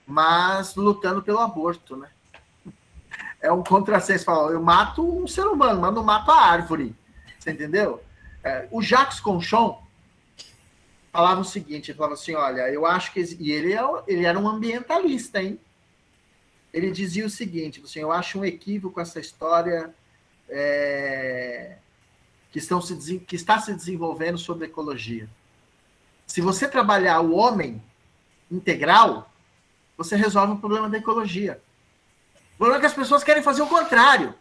S2: mas lutando pelo aborto, né? É um contrassenso. Fala, eu mato um ser humano, mas não mato a árvore. Você entendeu? O Jacques Conchon falava o seguinte, ele falava assim, olha, eu acho que... E ele era um ambientalista, hein? Ele dizia o seguinte, assim, eu acho um equívoco essa história que está se desenvolvendo sobre ecologia. Se você trabalhar o homem integral, você resolve o problema da ecologia. O problema é que as pessoas querem fazer o contrário.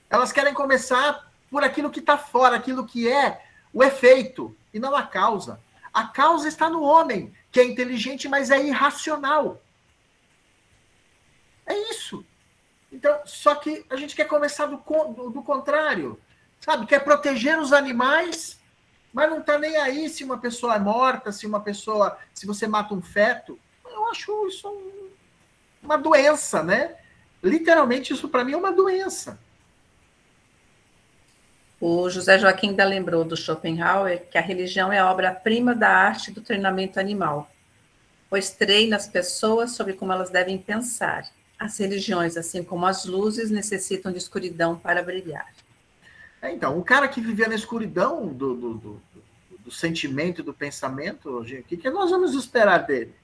S2: Elas querem começar por aquilo que está fora, aquilo que é o efeito, e não a causa. A causa está no homem, que é inteligente, mas é irracional. É isso. Então, só que a gente quer começar do contrário. Sabe? Quer proteger os animais, mas não está nem aí se uma pessoa é morta, se você mata um feto. Eu acho isso uma doença, né? Literalmente, isso para mim é uma doença.
S7: O José Joaquim ainda lembrou do Schopenhauer que a religião é a obra-prima da arte do treinamento animal, pois treina as pessoas sobre como elas devem pensar. As religiões, assim como as luzes, necessitam de escuridão para brilhar.
S2: Então, o cara que vivia na escuridão do sentimento e do pensamento, o que nós vamos esperar dele?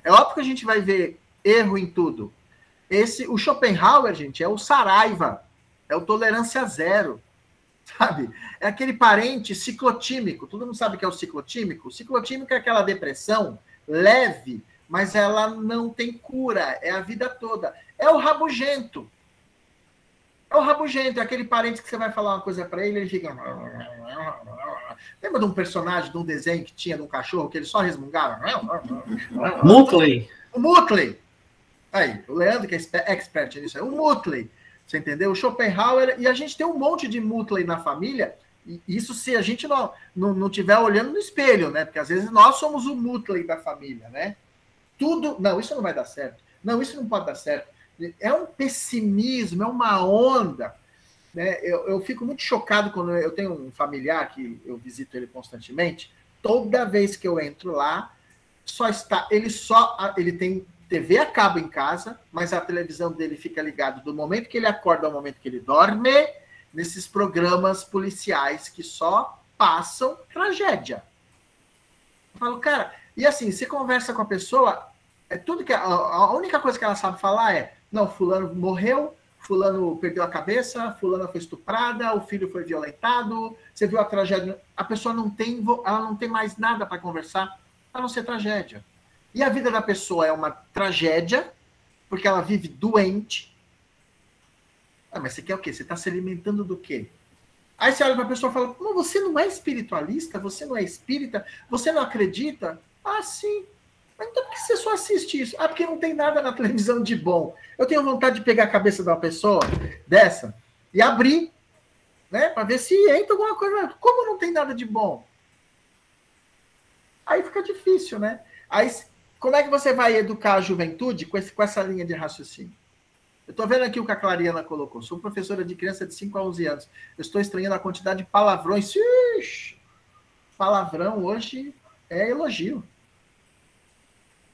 S2: É óbvio que a gente vai ver erro em tudo. O Schopenhauer, gente, é o Saraiva, é o tolerância zero, sabe? É aquele parente ciclotímico. Todo mundo sabe o que é o ciclotímico? O ciclotímico é aquela depressão leve, mas ela não tem cura, é a vida toda. É o rabugento. É o rabugento, é aquele parente que você vai falar uma coisa para ele fica... Lembra de um personagem, de um desenho que tinha de um cachorro, que ele só resmungava?
S8: Mutley.
S2: O Mutley. Aí, o Leandro, que é expert nisso, é o Mutley. Você entendeu? O Schopenhauer, e a gente tem um monte de Mutley na família, e isso se a gente não estiver olhando no espelho, né? Porque às vezes nós somos o Mutley da família, né? Tudo, não, isso não vai dar certo. Não, isso não pode dar certo. É um pessimismo, é uma onda. Né? Eu fico muito chocado quando eu tenho um familiar que eu visito ele constantemente. Toda vez que eu entro lá, ele tem TV a cabo em casa, mas a televisão dele fica ligada do momento que ele acorda ao momento que ele dorme, nesses programas policiais que só passam tragédia. Eu falo, cara, e assim, você conversa com a pessoa, é tudo que a única coisa que ela sabe falar é, não, fulano morreu, fulano perdeu a cabeça, fulana foi estuprada, o filho foi violentado, você viu a tragédia. A pessoa ela não tem mais nada para conversar, a não ser tragédia. E a vida da pessoa é uma tragédia, porque ela vive doente. Ah, mas você quer o quê? Você está se alimentando do quê? Aí você olha para a pessoa e fala, mas você não é espiritualista? Você não é espírita? Você não acredita? Ah, sim. Mas então por que você só assiste isso? Ah, porque não tem nada na televisão de bom. Eu tenho vontade de pegar a cabeça de uma pessoa dessa e abrir, né? Para ver se entra alguma coisa. Como não tem nada de bom? Aí fica difícil, né? Aí, como é que você vai educar a juventude com essa linha de raciocínio? Eu estou vendo aqui o que a Clariana colocou. Sou professora de criança de 5 a 11 anos. Eu estou estranhando a quantidade de palavrões. Ixi, palavrão hoje é elogio.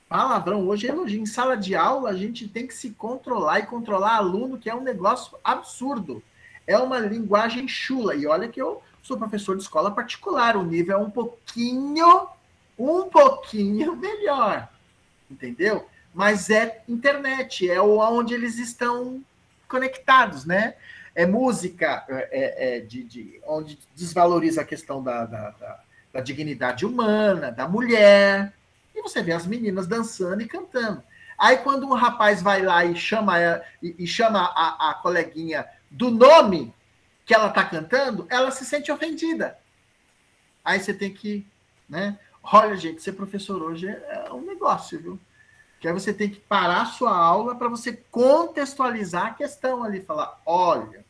S2: Palavrão hoje é elogio. Em sala de aula, a gente tem que se controlar e controlar aluno, que é um negócio absurdo. É uma linguagem chula. E olha que eu sou professor de escola particular. O nível é um pouquinho melhor. Entendeu? Mas é internet, é onde eles estão conectados, né? É música onde desvaloriza a questão da dignidade humana, da mulher. E você vê as meninas dançando e cantando. Aí quando um rapaz vai lá e chama a coleguinha do nome que ela está cantando, ela se sente ofendida. Aí você tem que, né? Olha, gente, ser professor hoje é um negócio, viu? Que aí você tem que parar a sua aula para você contextualizar a questão ali, falar, olha,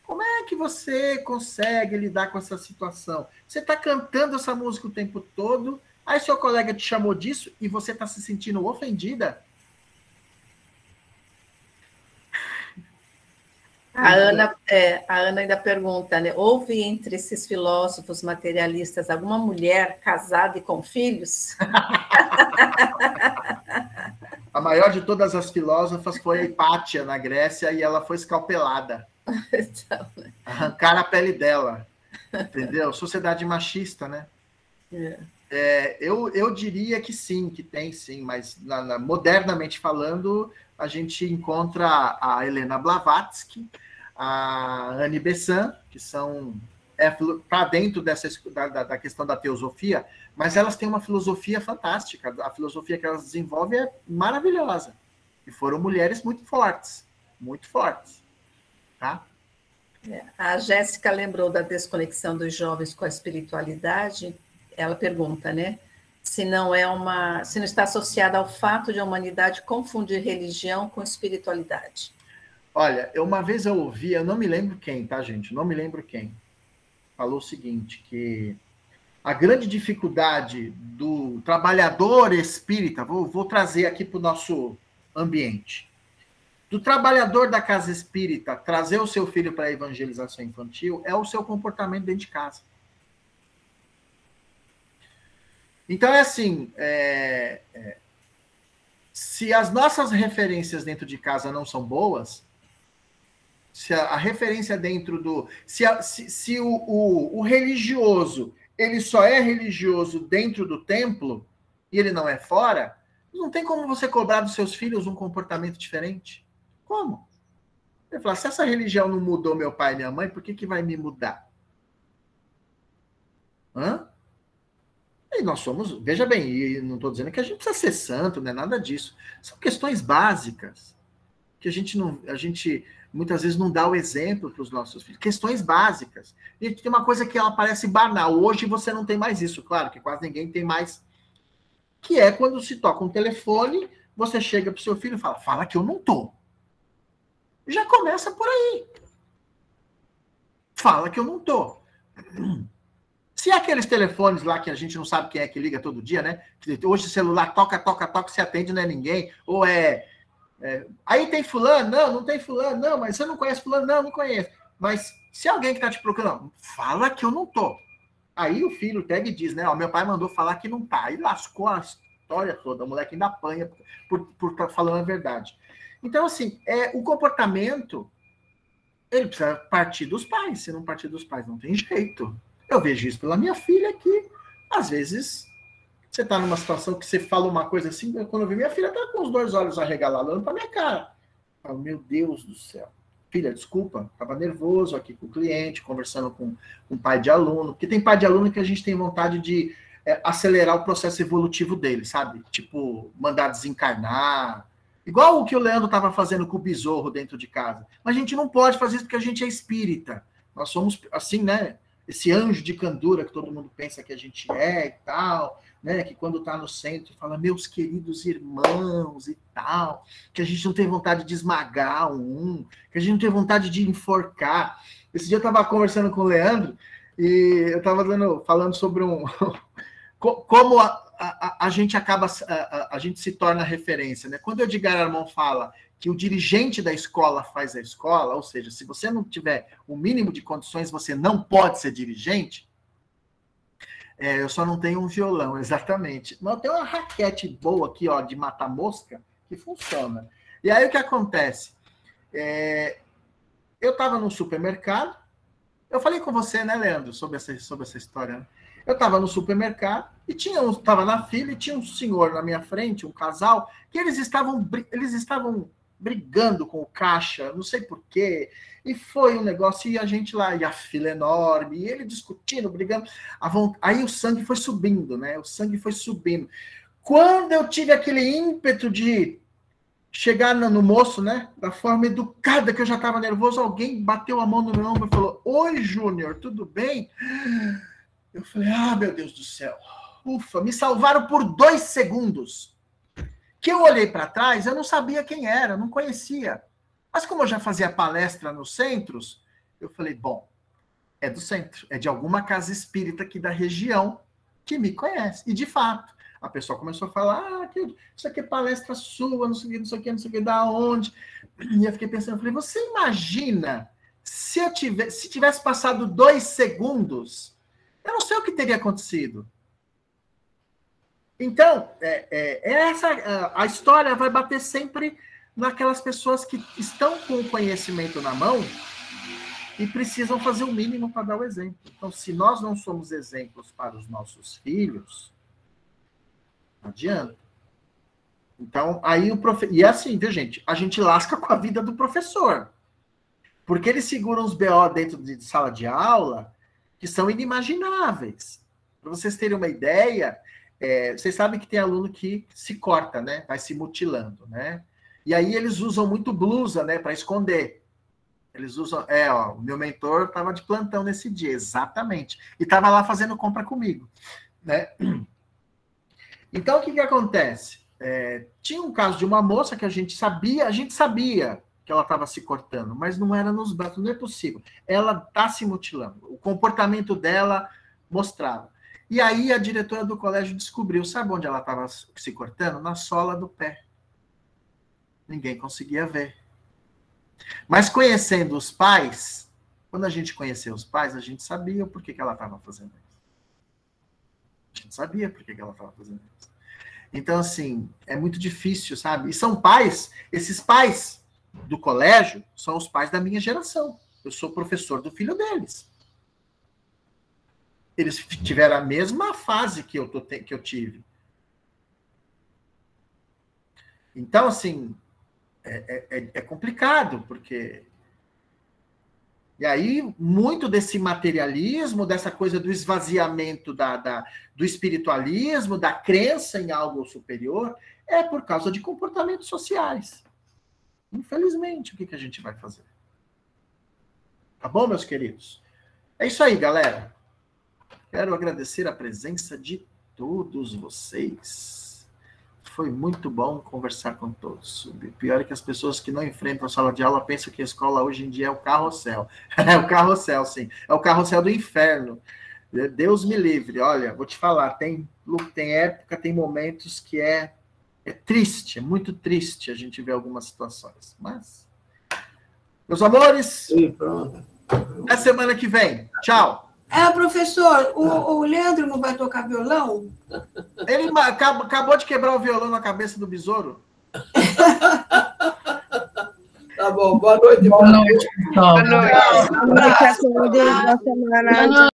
S2: como é que você consegue lidar com essa situação? Você está cantando essa música o tempo todo, aí seu colega te chamou disso e você está se sentindo ofendida?
S7: A Ana ainda pergunta, né? Houve entre esses filósofos materialistas alguma mulher casada e com filhos?
S2: A maior de todas as filósofas foi a Hipátia, na Grécia, e ela foi escalpelada.
S7: Então, né?
S2: Arrancaram a pele dela. Entendeu? Sociedade machista, né? Eu diria que sim, que tem sim, mas modernamente falando, a gente encontra a Helena Blavatsky, a Annie Besant, que são para dentro da questão da teosofia, mas elas têm uma filosofia fantástica. A filosofia que elas desenvolvem é maravilhosa. E foram mulheres muito fortes. Muito fortes. Tá?
S7: A Jéssica lembrou da desconexão dos jovens com a espiritualidade. Ela pergunta, né? Se não está associada ao fato de a humanidade confundir religião com espiritualidade.
S2: Olha, uma vez eu ouvi, eu não me lembro quem, tá, gente? Não me lembro quem. Falou o seguinte, que a grande dificuldade do trabalhador espírita, vou trazer aqui para o nosso ambiente, do trabalhador da casa espírita trazer o seu filho para a evangelização infantil é o seu comportamento dentro de casa. Então, é assim, se as nossas referências dentro de casa não são boas, se a referência dentro do... Se o religioso, ele só é religioso dentro do templo, e ele não é fora, não tem como você cobrar dos seus filhos um comportamento diferente. Como? Ele fala, se essa religião não mudou meu pai e minha mãe, por que vai me mudar? E nós somos, veja bem, e não estou dizendo que a gente precisa ser santo, não é nada disso. São questões básicas, que a gente muitas vezes não dá o exemplo para os nossos filhos. Questões básicas. E tem uma coisa que ela parece banal. Hoje você não tem mais isso, claro, que quase ninguém tem mais. Que é quando se toca um telefone, você chega para o seu filho e fala que eu não tô. Já começa por aí. Fala que eu não tô. Se é aqueles telefones lá que a gente não sabe quem é que liga todo dia, né? Hoje o celular toca, se atende, não é ninguém. Ou aí tem fulano? Não tem fulano. Não, mas você não conhece fulano? Não conheço. Mas se alguém que está te procurando, fala que eu não tô. Aí o filho pega e diz, né? Ó, meu pai mandou falar que não tá. Aí lascou história toda. O moleque ainda apanha por estar falando a verdade. Então, assim, o comportamento, ele precisa partir dos pais. Se não partir dos pais, não tem jeito. Eu vejo isso pela minha filha que, às vezes, você está numa situação que você fala uma coisa assim, quando eu vi minha filha está com os 2 olhos arregalados, olhando para minha cara. Eu falo, meu Deus do céu. Filha, desculpa, estava nervoso aqui com o cliente, conversando com um pai de aluno, porque tem pai de aluno que a gente tem vontade de acelerar o processo evolutivo dele, sabe? Tipo, mandar desencarnar. Igual o que o Leandro estava fazendo com o besouro dentro de casa. Mas a gente não pode fazer isso porque a gente é espírita. Nós somos, assim, né? Esse anjo de candura que todo mundo pensa que a gente é e tal, né? Que quando está no centro fala, meus queridos irmãos e tal, que a gente não tem vontade de esmagar que a gente não tem vontade de enforcar. Esse dia eu estava conversando com o Leandro e eu estava falando sobre como a gente acaba, a gente se torna referência, né? Quando o Edgar Armand fala que o dirigente da escola faz a escola, ou seja, se você não tiver o mínimo de condições, você não pode ser dirigente. Eu só não tenho um violão, exatamente. Mas eu tenho uma raquete boa aqui, ó, de matar mosca, que funciona. E aí o que acontece? Eu estava no supermercado, eu falei com você, né, Leandro, sobre essa história, né? Eu estava no supermercado e estava na fila e tinha um senhor na minha frente, um casal, que eles estavam brigando com o caixa, não sei porquê, e foi um negócio, e a gente lá, e a fila enorme, e ele discutindo, brigando, aí o sangue foi subindo, né? O sangue foi subindo. Quando eu tive aquele ímpeto de chegar no moço, né? Da forma educada, que eu já estava nervoso, alguém bateu a mão no meu ombro e falou, oi, Júnior, tudo bem? Eu falei, meu Deus do céu, ufa, me salvaram por 2 segundos. Que eu olhei para trás, eu não sabia quem era, não conhecia. Mas como eu já fazia palestra nos centros, eu falei, bom, é do centro, é de alguma casa espírita aqui da região que me conhece. E, de fato, a pessoa começou a falar, isso aqui é palestra sua, não sei o que, da onde. E eu fiquei pensando, eu falei, você imagina se tivesse passado 2 segundos, eu não sei o que teria acontecido. Então, a história vai bater sempre naquelas pessoas que estão com o conhecimento na mão e precisam fazer o mínimo para dar o exemplo. Então, se nós não somos exemplos para os nossos filhos, não adianta. Então, aí E é assim, viu, gente? A gente lasca com a vida do professor. Porque ele segura uns BO dentro de sala de aula que são inimagináveis. Para vocês terem uma ideia... vocês sabem que tem aluno que se corta, né? Vai se mutilando, né? E aí eles usam muito blusa, né? Para esconder. Eles usam... o meu mentor estava de plantão nesse dia, exatamente. E estava lá fazendo compra comigo, né? Então, o que acontece? Tinha um caso de uma moça que a gente sabia que ela estava se cortando, mas não era nos braços, não é possível. Ela está se mutilando. O comportamento dela mostrava. E aí a diretora do colégio descobriu, sabe onde ela estava se cortando? Na sola do pé. Ninguém conseguia ver. Mas conhecendo os pais, quando a gente conheceu os pais, a gente sabia por que ela estava fazendo isso. A gente sabia por que ela estava fazendo isso. Então, assim, é muito difícil, sabe? E são pais, esses pais do colégio são os pais da minha geração. Eu sou professor do filho deles. Eles tiveram a mesma fase que eu tive. Então, assim, é complicado, porque... E aí, muito desse materialismo, dessa coisa do esvaziamento do espiritualismo, da crença em algo superior, é por causa de comportamentos sociais. Infelizmente, o que a gente vai fazer? Tá bom, meus queridos? É isso aí, galera. Quero agradecer a presença de todos vocês. Foi muito bom conversar com todos. O pior é que as pessoas que não enfrentam a sala de aula pensam que a escola hoje em dia é o carrossel. É o carrossel, sim. É o carrossel do inferno. Deus me livre. Olha, vou te falar, tem época, tem momentos que é triste, é muito triste a gente ver algumas situações. Mas, meus amores, até semana que vem. Tchau.
S1: Professor, o Leandro não vai tocar violão?
S2: Ele acabou de quebrar o violão na cabeça do besouro.
S9: Tá bom, boa noite.
S7: Boa noite, pessoal.
S9: Boa noite.
S10: Boa noite a todos. Boa semana.